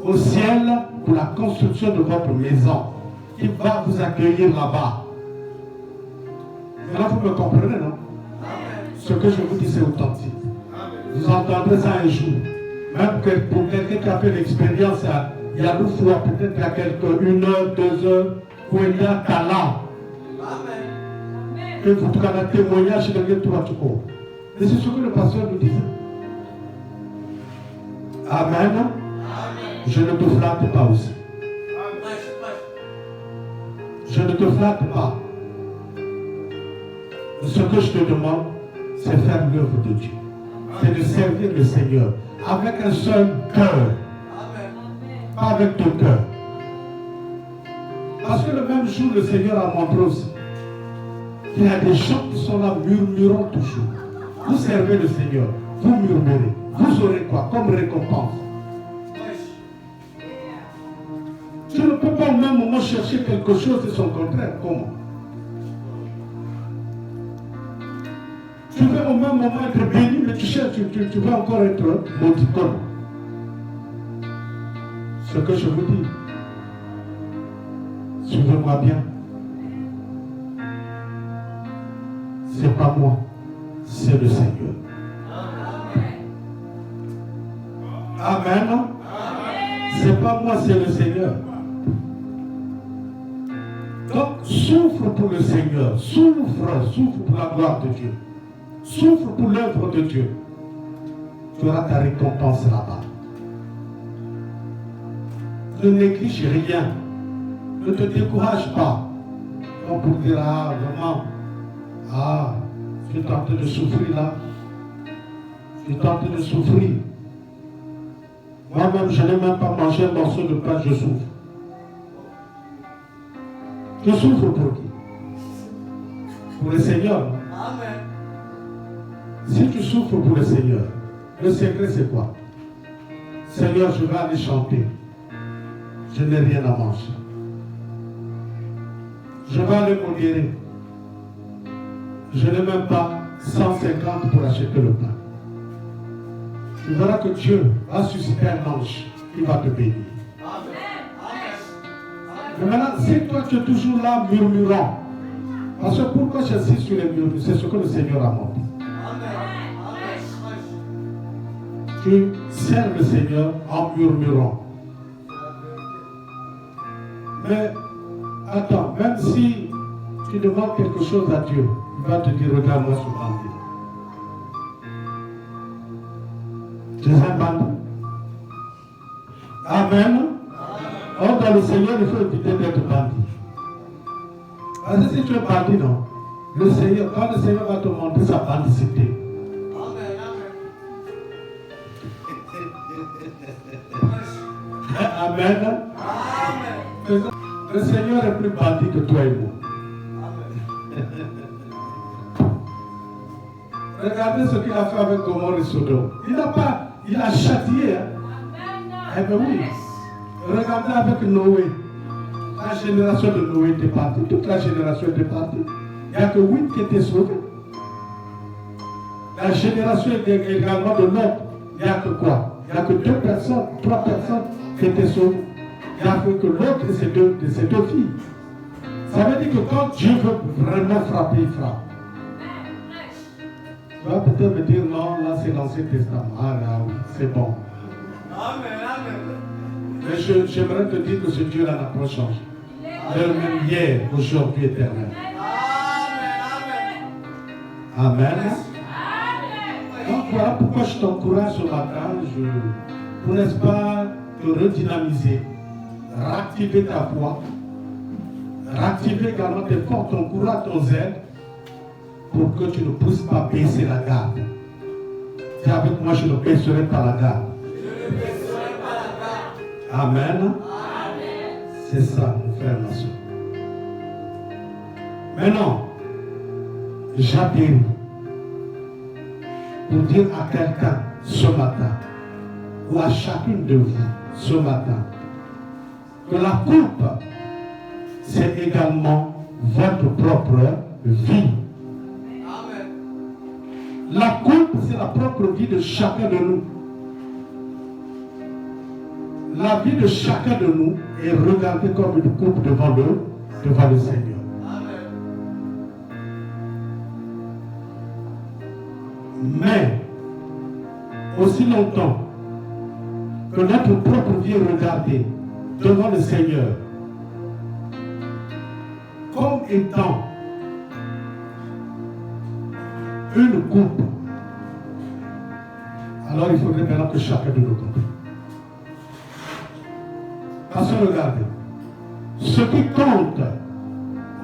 au ciel pour la construction de votre maison qui va vous accueillir là-bas. Maintenant, vous me comprenez, non? Ce que je vous dis, c'est authentique. Vous entendrez ça un jour. Même que pour quelqu'un qui a fait l'expérience, il y a deux fois, peut-être il y a une heure, 2 heures, où il y a talent. Et vous trouvez un témoignage de quelqu'un qui va. Et c'est ce que le pasteur nous disait. Amen. Je ne te flatte pas aussi. Je ne te flatte pas. Ce que je te demande, c'est faire l'œuvre de Dieu. C'est de servir le Seigneur avec un seul cœur. Pas avec ton cœur. Parce que le même jour, le Seigneur a montré aussi qu'il y a des gens qui sont là murmurant toujours. Vous servez le Seigneur, vous murmurez. Vous aurez quoi comme récompense? Tu ne peux pas au même moment chercher quelque chose et son contraire. Comment? Tu veux au même moment être béni, mais tu cherches, tu veux encore être maudit. Comment? Ce que je vous dis, suivez-moi bien. C'est pas moi, c'est le Seigneur. Amen. C'est pas moi, c'est le Seigneur. Donc, souffre pour le Seigneur. Souffre pour la gloire de Dieu. Souffre pour l'œuvre de Dieu. Tu auras ta récompense là-bas. Ne néglige rien. Ne te décourage pas. On pour dire, vraiment, tu es en train de souffrir là. Tu es en train de souffrir. Moi-même, je n'ai même pas mangé un morceau de pain, je souffre. Tu souffres pour qui? Pour le Seigneur. Amen. Si tu souffres pour le Seigneur, le secret c'est quoi? Seigneur, je vais aller chanter. Je n'ai rien à manger. Je vais aller modérer. Je n'ai même pas 150 pour acheter le pain. Tu verras que Dieu va susciter un ange qui va te bénir. Mais maintenant, si toi tu es toujours là murmurant, parce que pourquoi j'insiste sur les murmures, c'est ce que le Seigneur a montré. Tu sers le Seigneur en murmurant. Mais attends, même si tu demandes quelque chose à Dieu, il va te dire, regarde-moi ce bandit. Tu es un bandit. Amen. Or, dans le Seigneur, il faut éviter d'être bandit. Parce que si tu es bandit, non, le Seigneur, quand le Seigneur va te montrer sa bandicité, Amen. Amen. Le Seigneur est plus bandit que toi et moi. Regardez ce qu'il a fait avec Gomorrhe et Sodome. Il a châtié. Hein? Eh bien oui. Regardez avec Noé. La génération de Noé était partie. Toute la génération était partie. Il n'y a que 8 qui étaient sauvés. La génération également de Lot. Il n'y a que quoi? Il n'y a que 2 personnes, 3 personnes qui étaient sauvées. Il n'y a que l'autre de ses deux filles. Ça veut dire que quand Dieu veut vraiment frapper, il frappe. Tu vas peut-être me dire non, là c'est l'Ancien Testament. Ah là oui, c'est bon. Amen, amen. Mais j'aimerais te dire que ce Dieu-là n'a pas changé. Le même hier, aujourd'hui, éternel. Amen, amen. Amen. Donc voilà pourquoi je t'encourage ce matin, pour n'est-ce pas te redynamiser, réactiver ta foi, réactiver également tes forces, ton courage, ton zèle, pour que tu ne puisses pas baisser la garde. Dis avec moi, je ne baisserai pas la garde. Je ne baisserai pas la garde. Amen. Amen. C'est ça, mon frère, ma soeur. Maintenant, j'atterris pour dire à quelqu'un ce matin, ou à chacune de vous ce matin, que la coupe, c'est également votre propre vie. Amen. La coupe, c'est la propre vie de chacun de nous. La vie de chacun de nous est regardée comme une coupe devant le Seigneur. Mais, aussi longtemps que notre propre vie est regardée devant le Seigneur comme étant une coupe, alors il faudrait maintenant que chacun de nous comprenne. Parce que regardez, ce qui compte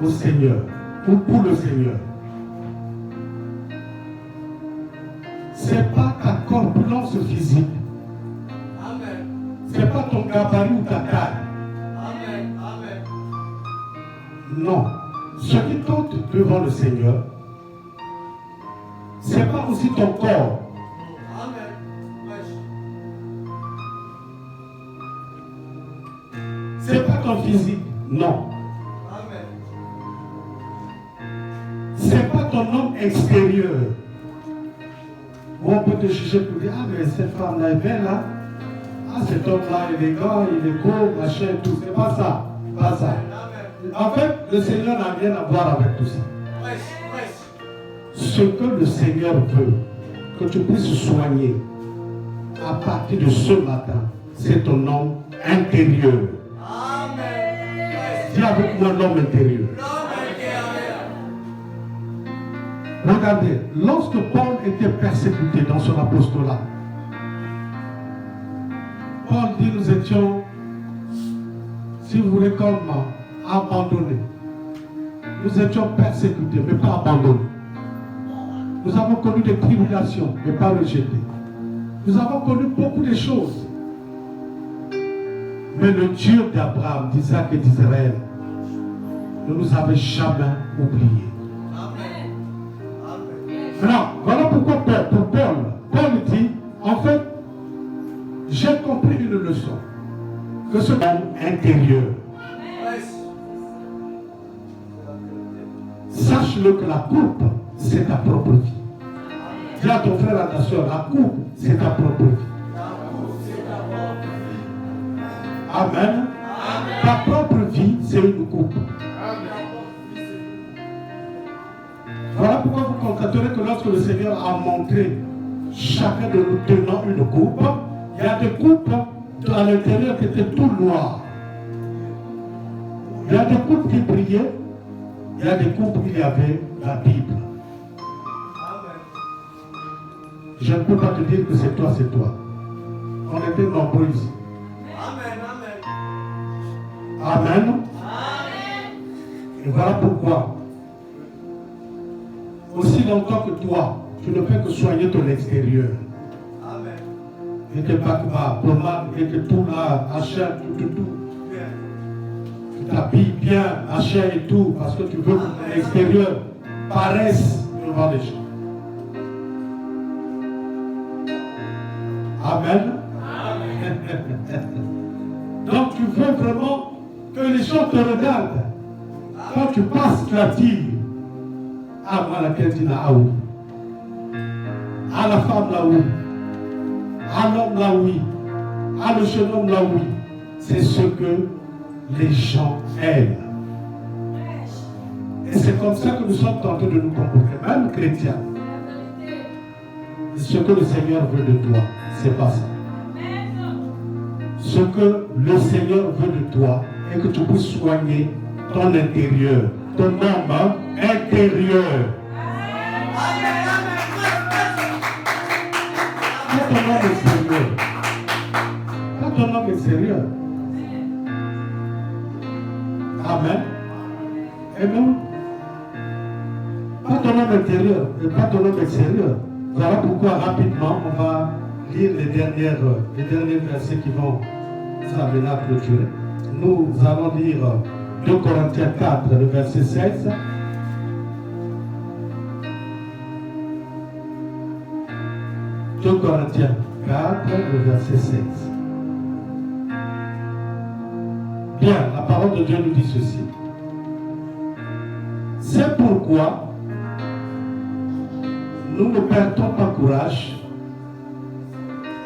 au Seigneur ou pour le Seigneur, ce n'est pas ta corpulence physique. Amen. Ce n'est pas ton gabarit ou ta taille. Amen. Amen. Non. Ce qui compte devant le Seigneur, ce n'est pas aussi ton corps. Amen. Ce n'est pas ton physique. Non. Amen. Ce n'est pas ton homme extérieur. On peut te juger pour dire, ah mais cette femme-là est belle là. Ah cet homme-là est élégant, il est beau, machin, tout. C'est pas ça. Pas ça. En fait, le Seigneur n'a rien à voir avec tout ça. Ce que le Seigneur veut, que tu puisses soigner à partir de ce matin, c'est ton homme intérieur. Amen. Dis avec moi l'homme intérieur. Regardez, lorsque Paul était persécuté dans son apostolat, Paul dit, nous étions, si vous voulez, comme abandonnés. Nous étions persécutés, mais pas abandonnés. Nous avons connu des tribulations, mais pas rejetées. Nous avons connu beaucoup de choses. Mais le Dieu d'Abraham, d'Isaac et d'Israël ne nous avait jamais oubliés. Maintenant, voilà pourquoi Paul dit, en fait, j'ai compris une leçon. Que ce homme intérieur, sache-le que la coupe, c'est ta propre vie. Dis à ton frère, à ta soeur, la coupe, c'est ta propre vie. Amen. Ta propre vie, c'est une coupe. Voilà pourquoi vous constaterez que lorsque le Seigneur a montré chacun de nous tenant une coupe, il y a des coupes à l'intérieur qui étaient tout noires. Il y a des coupes qui brillaient, il y a des coupes où il y avait la Bible. Je ne peux pas te dire que c'est toi, c'est toi. On était nombreux ici. Amen. Et voilà pourquoi. Aussi longtemps que toi, tu ne fais que soigner ton extérieur. Et que pas pommade, et que tout là, machin, tout. Tu t'habilles bien, machin et tout, parce que tu veux que ton extérieur paraisse devant les gens. Amen. Donc tu veux vraiment que les gens te regardent. Quand tu passes la tire. Ah, moi, laquelle dit là, oui. Ah, la femme là, oui. Ah, l'homme là, oui. Ah, le jeune homme là, oui. C'est ce que les gens aiment. Et c'est comme ça que nous sommes tentés de nous comporter, même chrétiens. Ce que le Seigneur veut de toi, c'est pas ça. Ce que le Seigneur veut de toi est que tu puisses soigner ton intérieur, ton homme intérieur. Quand ton homme est sérieux, quand ton homme est sérieux, amen. Amen. Quand ton homme intérieur et pas ton homme extérieur, voilà pourquoi rapidement on va lire les derniers versets qui vont nous amener à clôturer. Nous allons lire 2 Corinthiens 4, le verset 16. « 2 Corinthiens 4, le verset 16. Bien, la parole de Dieu nous dit ceci. C'est pourquoi nous ne perdons pas courage.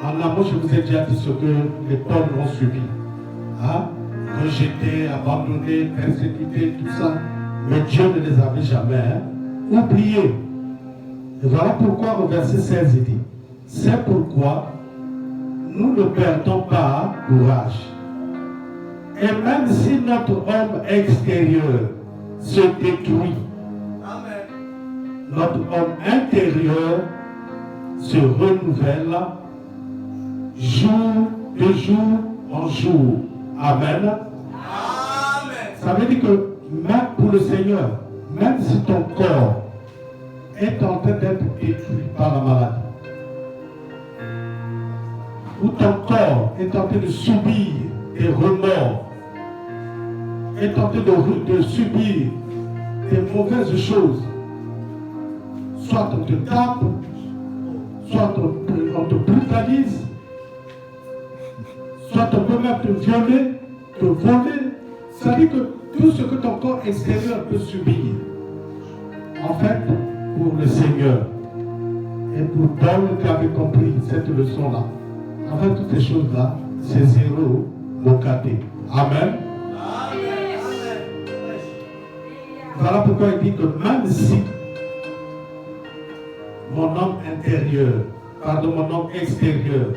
En amont, je vous ai déjà dit ce que les Pauls ont subi. Hein? Rejetés, abandonnés, persécutés, tout ça. Mais Dieu ne les avait jamais oubliés. Et voilà pourquoi au verset 16 il dit, c'est pourquoi nous ne perdons pas courage. Et même si notre homme extérieur se détruit, notre homme intérieur se renouvelle jour de jour en jour. Amen. Amen. Ça veut dire que même pour le Seigneur, même si ton corps est en train d'être détruit par la maladie, ou ton corps est en train de subir des remords, est en train de subir des mauvaises choses, soit on te tape, soit on te brutalise, soit on peut même te violer, te voler. Ça dit que tout ce que ton corps extérieur peut subir, en fait, pour le Seigneur, et pour Paul qui avait compris cette leçon-là, en fait, toutes ces choses-là, c'est zéro mocaté. Amen. Voilà pourquoi il dit que même si mon homme intérieur, pardon, mon homme extérieur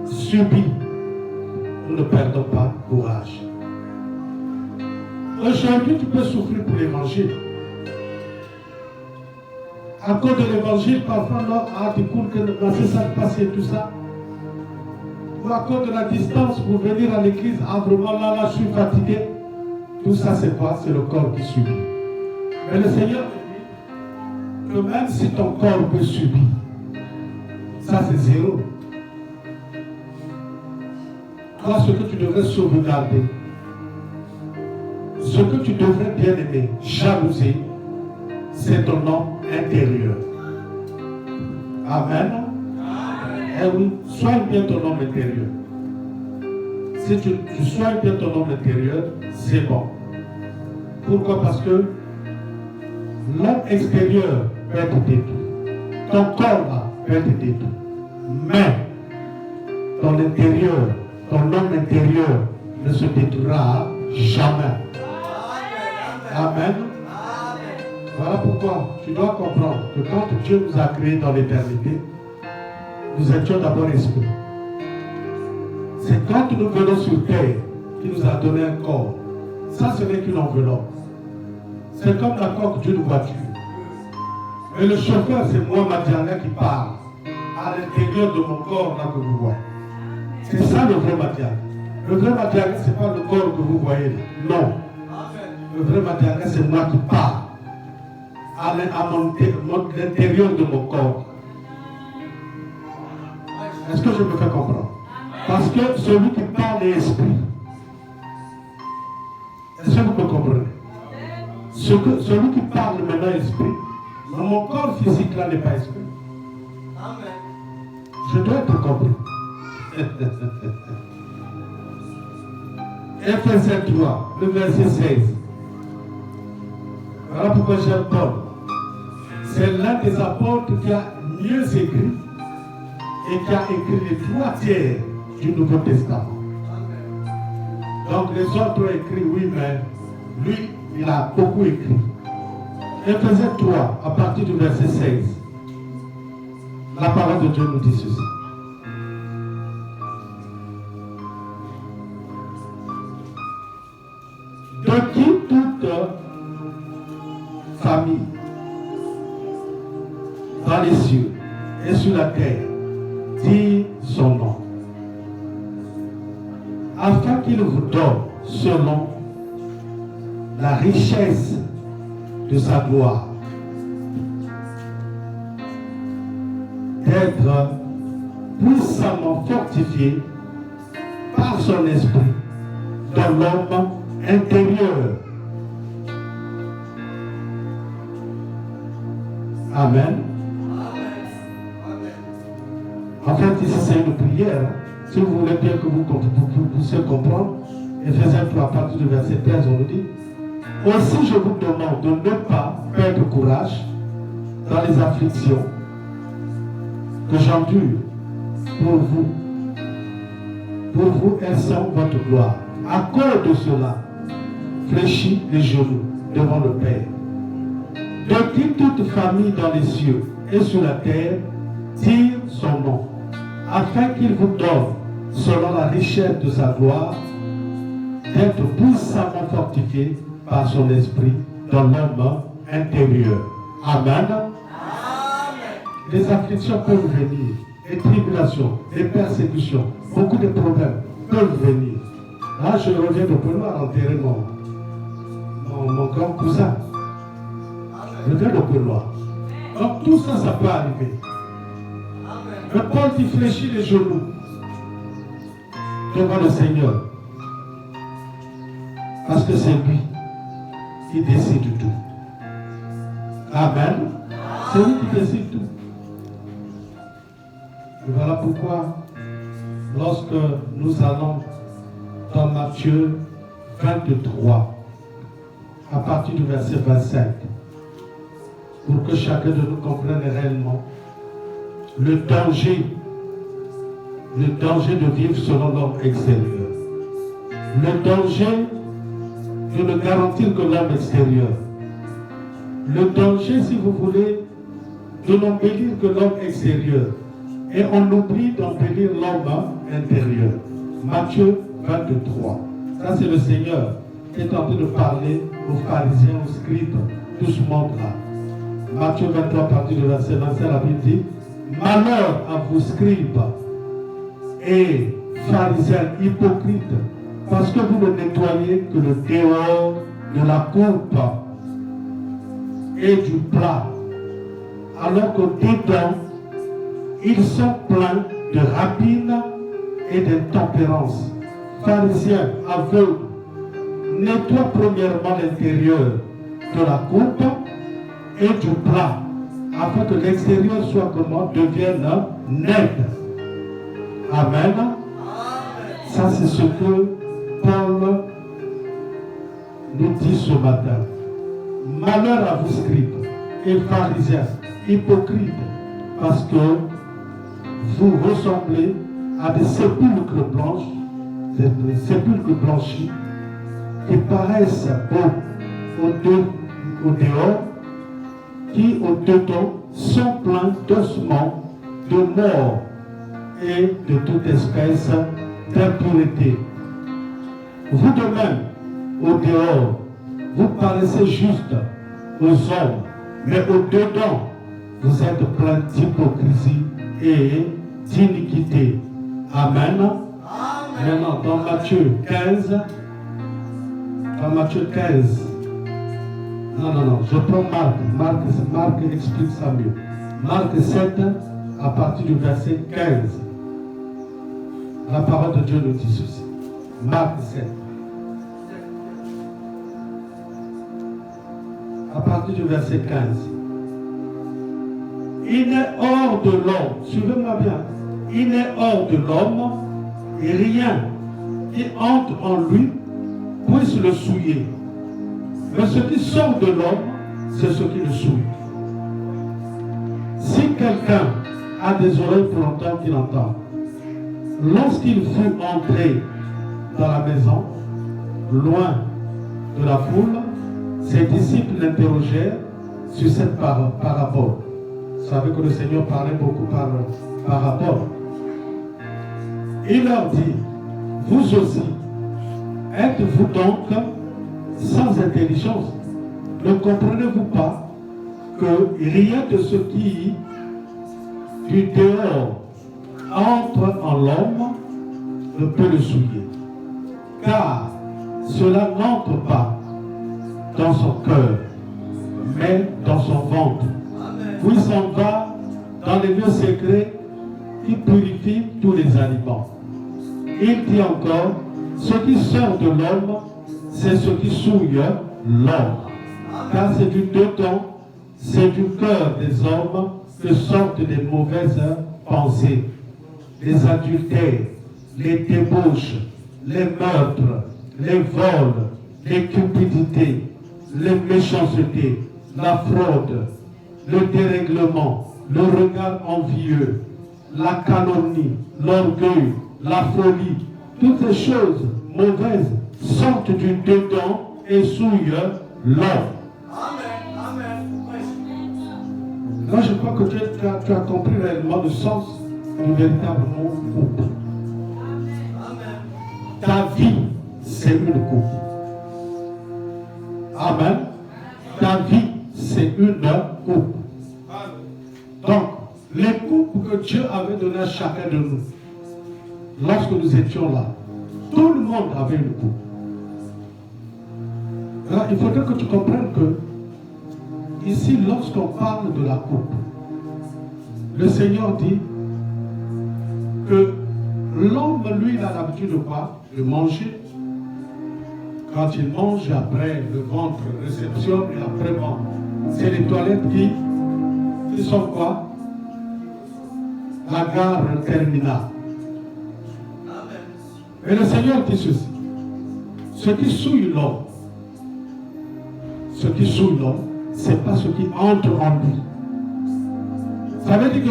subit, nous ne perdons pas courage. Aujourd'hui, tu peux souffrir pour l'évangile. À cause de l'évangile, parfois, tu cours que c'est ça de passer tout ça. Ou à cause de la distance pour venir à l'église, vraiment là, je suis fatigué. Tout ça, c'est quoi? C'est le corps qui subit. Mais le Seigneur me dit que même si ton corps peut subir, ça c'est zéro. Toi, ce que tu devrais sauvegarder, ce que tu devrais bien aimer, jalouser, c'est ton homme intérieur. Amen. Eh oui, soigne bien ton homme intérieur. Si tu soignes bien ton homme intérieur, c'est bon. Pourquoi? Parce que l'homme extérieur peut être détruit. Ton corps là peut être détruit. Mais ton intérieur, ton homme intérieur ne se détruira jamais. Amen. Voilà pourquoi tu dois comprendre que quand Dieu nous a créés dans l'éternité, nous étions d'abord esprits. C'est quand nous venons sur terre qu'il nous a donné un corps. Ça, ce n'est qu'une enveloppe. C'est comme l'accord que Dieu nous voiture. Et le chauffeur, c'est moi, Madiana, qui parle à l'intérieur de mon corps, là, que vous voyez. C'est ça le vrai Madiana. Le vrai Madiana, ce n'est pas le corps que vous voyez là. Non. Le vrai Madiana, c'est moi qui parle à l'intérieur de mon corps. Est-ce que je me fais comprendre? Parce que celui qui parle est esprit. Est-ce que vous me comprenez? Celui qui parle maintenant est esprit. Mais mon corps physique là n'est pas esprit. Je dois être compris. Ephésiens 3, le verset 16. Voilà pourquoi j'aime Paul. C'est l'un des apôtres qui a mieux écrit et qui a écrit les 3 tiers du Nouveau Testament. Donc les autres ont écrit, oui, mais lui, il a beaucoup écrit. Ephésiens 3, à partir du verset 16. La parole de Dieu nous dit ceci. De qui toute famille dans les cieux et sur la terre dit son nom, afin qu'il vous donne selon la richesse de sa gloire d'être puissamment fortifié par son esprit dans l'homme intérieur. Amen. En fait, ici c'est une prière. Si vous voulez bien que vous puissiez comprendre, Ephésiens 3, à partir du verset 13, on nous dit: aussi je vous demande de ne pas perdre courage dans les afflictions que j'endure pour vous. Pour vous, elles sont votre gloire. À cause de cela, fléchis les genoux devant le Père, de qui toute famille dans les cieux et sur la terre tire son nom, afin qu'il vous donne, selon la richesse de sa gloire, d'être puissamment fortifié par son esprit dans l'homme intérieur. Amen. Amen. Les afflictions peuvent venir, les tribulations, les persécutions, beaucoup de problèmes peuvent venir. Là, je reviens de Penoir enterrer mon grand cousin. Je viens de Penoir. Donc tout ça, ça peut arriver. Mais Paul qui fléchit les genoux devant le Seigneur. Parce que c'est lui qui décide tout. Amen. C'est lui qui décide tout. Et voilà pourquoi, lorsque nous allons dans Matthieu 23, à partir du verset 25, pour que chacun de nous comprenne réellement le danger de vivre selon l'homme extérieur, le danger de ne garantir que l'homme extérieur, le danger, si vous voulez, de n'embellir que l'homme extérieur, et on oublie d'embellir l'homme intérieur. Matthieu 23. Ça, c'est le Seigneur qui est en train de parler aux pharisiens, aux scribes, tout ce monde-là. Matthieu 23, à partir du verset 25, la Bible dit: malheur à vous, scribes et pharisiens hypocrites, parce que vous ne nettoyez que le dehors de la coupe et du plat. Alors que dedans, ils sont pleins de rapine et d'intempérance. Pharisiens, aveugles, nettoie premièrement l'intérieur de la coupe et du plat, afin que l'extérieur soit comment? Devienne net. Amen. Ça, c'est ce que Paul nous dit ce matin. Malheur à vous, scribes et pharisiens, hypocrites, parce que vous ressemblez à des sépulcres blanches, des sépulcres blanchis, qui paraissent au dehors, qui au dedans sont pleins d'ossements, de mort et de toute espèce d'impureté. Vous de même, au dehors, vous paraissez juste aux hommes, mais au dedans, vous êtes pleins d'hypocrisie et d'iniquité. Amen. Maintenant, dans Matthieu 15, non, je prends Marc explique ça mieux. Marc 7, à partir du verset 15. La parole de Dieu nous dit ceci. Marc 7. À partir du verset 15. Il est hors de l'homme, suivez-moi bien, il est hors de l'homme et rien qui entre en lui puisse le souiller. Mais ce qui sort de l'homme, c'est ce qui le souille. Si quelqu'un a des oreilles pour entendre, qu'il entende. Lorsqu'il fut entré dans la maison, loin de la foule, ses disciples l'interrogèrent sur cette parabole. Vous savez que le Seigneur parlait beaucoup par parabole. Il leur dit, vous aussi, êtes-vous donc sans intelligence? Ne comprenez-vous pas que rien de ce qui, du dehors, entre en l'homme ne peut le souiller? Car cela n'entre pas dans son cœur, mais dans son ventre. Puis s'en va dans les lieux secrets qui purifient tous les aliments. Il dit encore, ce qui sort de l'homme, c'est ce qui souille l'homme. Car c'est du dedans, c'est du cœur des hommes que sortent des mauvaises pensées, les adultères, les débauches, les meurtres, les vols, les cupidités, les méchancetés, la fraude, le dérèglement, le regard envieux, la calomnie, l'orgueil, la folie. Toutes ces choses mauvaises sortent du dedans et souillent l'homme. Là, je crois que tu as compris réellement le sens du véritable mot coupe. Ta vie, c'est une coupe. Amen. Ta vie, c'est une coupe. Donc, les coupes que Dieu avait données à chacun de nous, lorsque nous étions là, tout le monde avait une coupe. Alors, il faudrait que tu comprennes que, ici, lorsqu'on parle de la coupe, le Seigneur dit que l'homme, lui, il a l'habitude de quoi? De manger. Quand il mange, après le ventre réceptionne et après bon. C'est les toilettes qui sont quoi? La gare terminale. Et le Seigneur dit ceci. Ce qui souille l'homme, c'est pas ce qui entre en lui. Ça veut dire que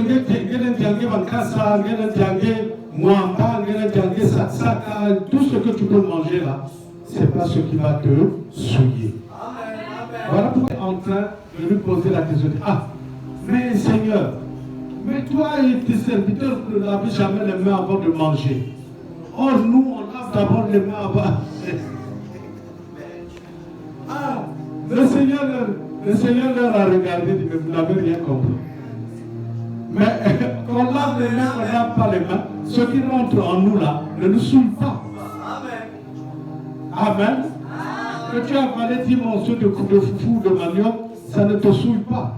tout ce que tu peux manger là, c'est pas ce qui va te souiller. Voilà pourquoi tu es en train de lui poser la question. Ah, mais Seigneur, mais toi et tes serviteurs, vous ne lavez jamais les mains avant de manger. Or, nous, on lave d'abord les mains avant. Ah, le Seigneur leur a regardé et dit, mais vous n'avez rien compris. Mais qu'on lave les mains, on ne lave pas les mains. Ce qui rentre en nous là, ne nous souille pas. Amen. Que tu as avalé 10 morceaux de foufou de manioc, ça ne te souille pas.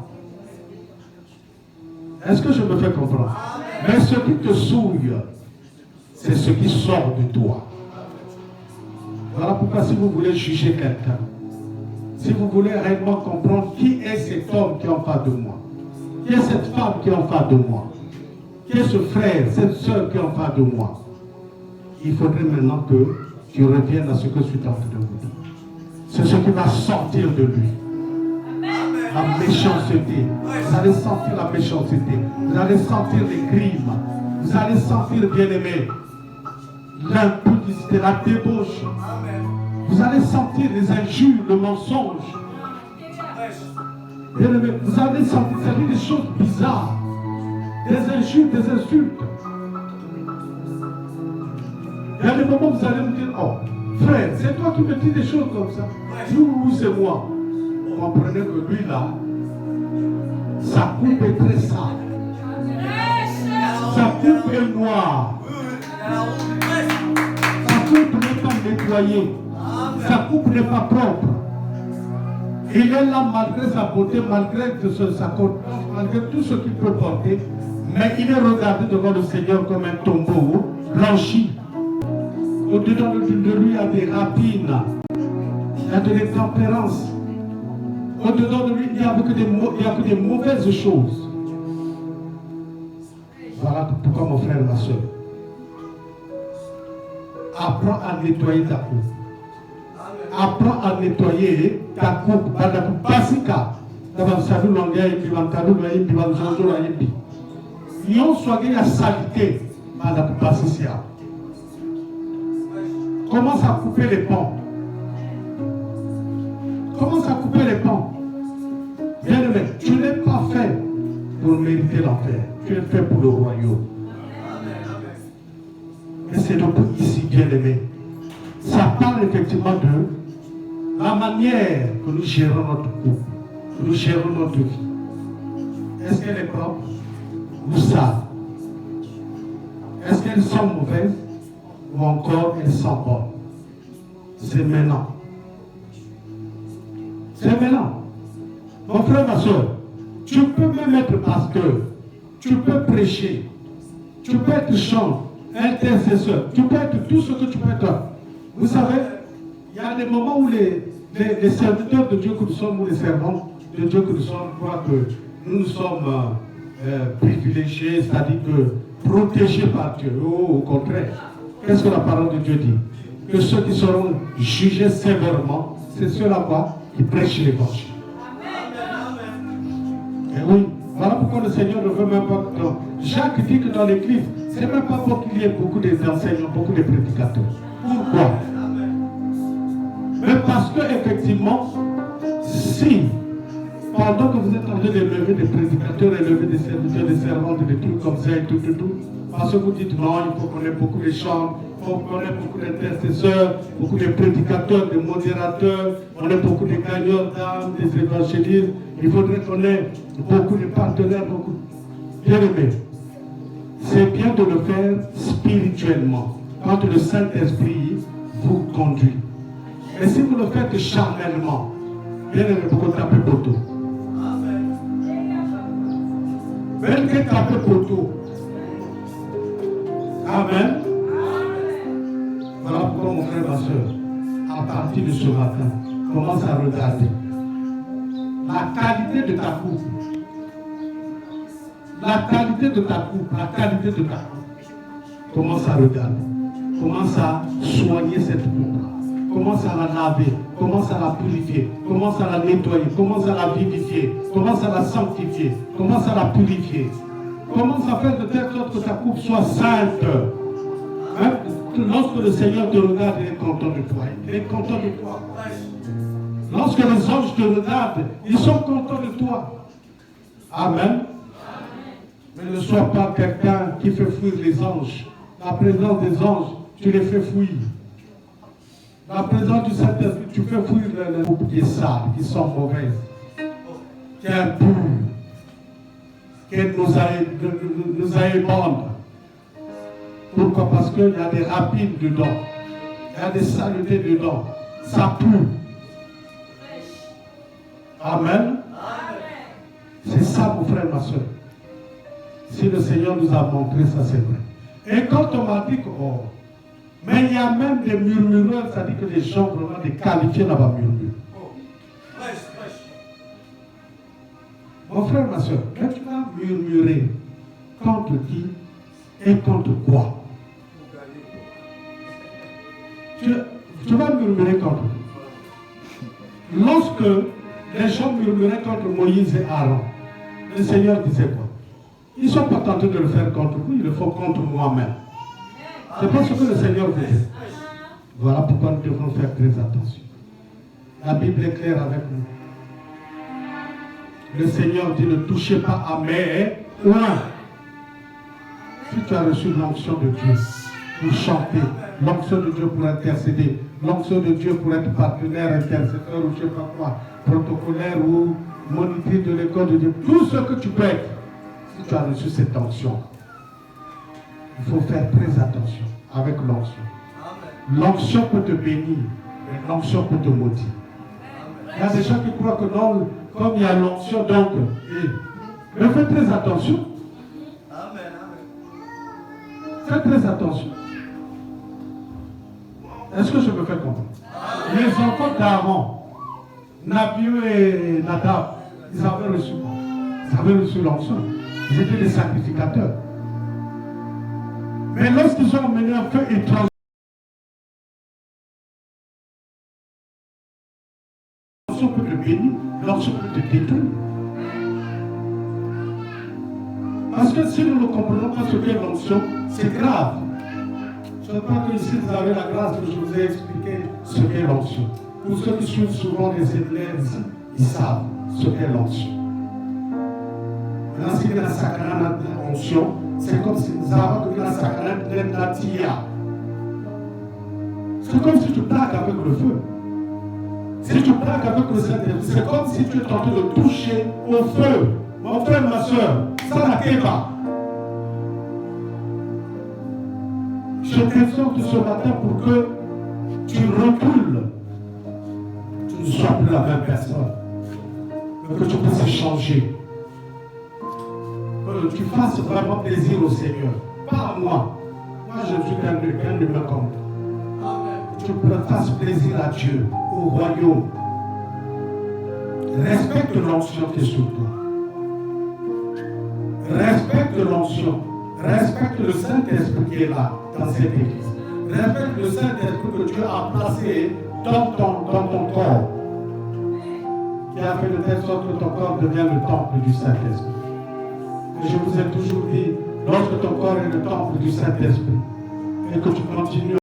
Est-ce que je me fais comprendre? Mais ce qui te souille, c'est ce qui sort de toi. Voilà pourquoi si vous voulez juger quelqu'un, si vous voulez réellement comprendre qui est cet homme qui est en face de moi, qui est cette femme qui est en face de moi, qui est ce frère, cette soeur qui est en face de moi, il faudrait maintenant que tu reviennes à ce que je suis en train de vous dire. C'est ce qui va sortir de lui. La méchanceté. Vous allez sentir la méchanceté. Vous allez sentir les crimes. Vous allez sentir, bien-aimé, l'impudicité, la débauche. Vous allez sentir les injures, le mensonge. Bien-aimé, vous allez sentir des choses bizarres. Des injures, des insultes. Il y a des moments où vous allez me dire, oh, frère, c'est toi qui me dis des choses comme ça. Ou c'est moi. Vous comprenez que lui là, sa coupe est très sale. Sa coupe est noire. Sa coupe n'est pas nettoyée. Sa coupe n'est pas propre. Il est là malgré sa beauté, malgré sa corpulence, malgré tout ce qu'il peut porter. Mais il est regardé devant le Seigneur comme un tombeau blanchi. Au-dedans de lui, il y a des rapines. Il y a de l'intempérance. Au-dedans de lui, il n'y a que des mauvaises choses. Voilà pourquoi, mon frère et ma soeur, apprends à nettoyer ta coupe. Apprends à nettoyer ta coupe. Basika. D'abord, ça nous l'engage, et puis on cadeau, et puis on zonzo, et puis. Yon soigné la saleté, madame Bassisia. Commence à couper les ponts. Commence à couper les ponts. Bien-aimé, tu n'es pas fait pour mériter l'enfer. Tu es fait pour le royaume. Et c'est donc ici, bien-aimé. Ça parle effectivement de la manière que nous gérons notre couple, que nous gérons notre vie. Est-ce qu'elle est propre ou sale? Est-ce qu'elles sont mauvaises ou encore elles sont bonnes? C'est maintenant. C'est maintenant. Mon frère, ma soeur, tu peux même être pasteur, tu peux prêcher, tu peux être chant, intercesseur, tu peux être tout ce que tu peux être. Vous savez, il y a des moments où les serviteurs de Dieu que nous sommes, ou les servants de Dieu que nous sommes, croient que nous sommes privilégiés, c'est-à-dire que protégés par Dieu. Oh, au contraire. Qu'est-ce que la parole de Dieu dit? Que ceux qui seront jugés sévèrement, c'est ceux-là qui prêchent l'évangile. Et oui, voilà pourquoi le Seigneur ne veut même pas que... Jacques dit que dans l'église, ce n'est même pas pour qu'il y ait beaucoup d'enseignants, beaucoup de prédicateurs. Pourquoi? Mais parce que effectivement, si pendant que vous êtes en train d'élever des prédicateurs, élever des serviteurs, des servantes, des trucs comme ça et tout, parce que vous dites non, il faut qu'on ait beaucoup de chants, il faut qu'on ait beaucoup d'intercesseurs, beaucoup de prédicateurs, de modérateurs, on ait beaucoup de gagnants d'âmes, des évangélistes, il faudrait qu'on ait beaucoup de partenaires, beaucoup de... Bien aimé, c'est bien de le faire spirituellement, quand le Saint-Esprit vous conduit. Mais si vous le faites charnellement, bien aimé, vous tapez poteau. Même que taper poteau. Amen. Voilà pourquoi mon frère, ma soeur, à partir de ce matin, commence à regarder la qualité de ta coupe. La qualité de ta coupe, la qualité de ta coupe. Commence à regarder. Commence à soigner cette coupe-là. Commence à la laver, commence à la purifier, commence à la nettoyer, commence à la vivifier, commence à la sanctifier, commence à la purifier. Commence à faire de telle sorte que ta coupe soit sainte. Hein? Lorsque le Seigneur te regarde, il est content de toi. Il est content de toi. Lorsque les anges te regardent, ils sont contents de toi. Amen. Mais ne sois pas quelqu'un qui fait fuir les anges. La présence des anges, tu les fais fuir. La présence du Saint-Esprit, tu fais fuir les groupes qui sont sales, qui sont mauvaises, qui impurs, qui nous ébandent. Pourquoi? Parce qu'il y a des rapines dedans, il y a des saletés dedans, ça pue. Amen. ça, mon frère, ma soeur. Si le Seigneur nous a montré ça, c'est vrai. Et quand on m'a dit que, oh, mais il y a même des murmureurs, ça dit que les gens vraiment des qualifiés là-bas murmurent. Mon frère, ma soeur, quand tu vas murmurer contre qui et contre quoi? Tu vas murmurer contre qui? Lorsque les gens murmuraient contre Moïse et Aaron, le Seigneur disait quoi? Ils ne sont pas tentés de le faire contre vous, ils le font contre moi-même. C'est pas ce que le Seigneur veut dire. Voilà pourquoi nous devons faire très attention. La Bible est claire avec nous. Le Seigneur dit ne touchez pas à mes oins. Si tu as reçu l'onction de Dieu pour chanter, l'onction de Dieu pour intercéder, l'onction de Dieu pour être partenaire, intercesseur ou je ne sais pas quoi, protocolaire ou moniteur de l'école de Dieu, tout ce que tu peux être, si tu as reçu cette onction, il faut faire très attention avec l'onction. L'onction peut te bénir, mais l'onction peut te maudire. Il y a des gens qui croient que non, comme il y a l'onction, donc, mais faites très attention. Faites très attention. Est-ce que je me fais comprendre? Les enfants d'Aaron, Nabiou et Nadab, ils avaient reçu l'onction. Ils étaient des sacrificateurs. Mais lorsqu'ils ont mené un feu étranger, l'onction peut te bénir, l'onction peut te détruire. Parce que si nous ne comprenons pas ce qu'est l'onction, c'est grave. Je ne crois que ici vous avez la grâce que je vous ai expliqué ce qu'est l'onction. Pour ceux qui suivent souvent les séminaires ici, ils savent ce qu'est l'onction. Maintenant, si vous avez la onction, c'est comme si nous avons la tia. C'est comme si tu plaques avec le feu. Si tu plaques avec le Saint-Esprit, c'est comme si tu es tenté de toucher au feu. Mon frère, ma soeur, ça n'a pas. Je t'exhorte ce matin pour que tu recules. Tu ne sois plus la même personne. Mais que tu puisses changer. Que tu fasses vraiment plaisir au Seigneur. Pas à moi. Moi, je suis qu'un humain comme toi. Que tu fasses plaisir à Dieu, au royaume. Respecte l'onction qui est sur toi. Respecte l'onction. Respecte le Saint-Esprit qui est là, dans cette église. Respecte le Saint-Esprit que Dieu a placé dans ton corps. Qui a fait de telle sorte que ton corps devient le temple du Saint-Esprit. Et je vous ai toujours dit, lorsque ton corps est le temple du Saint-Esprit, et que tu continues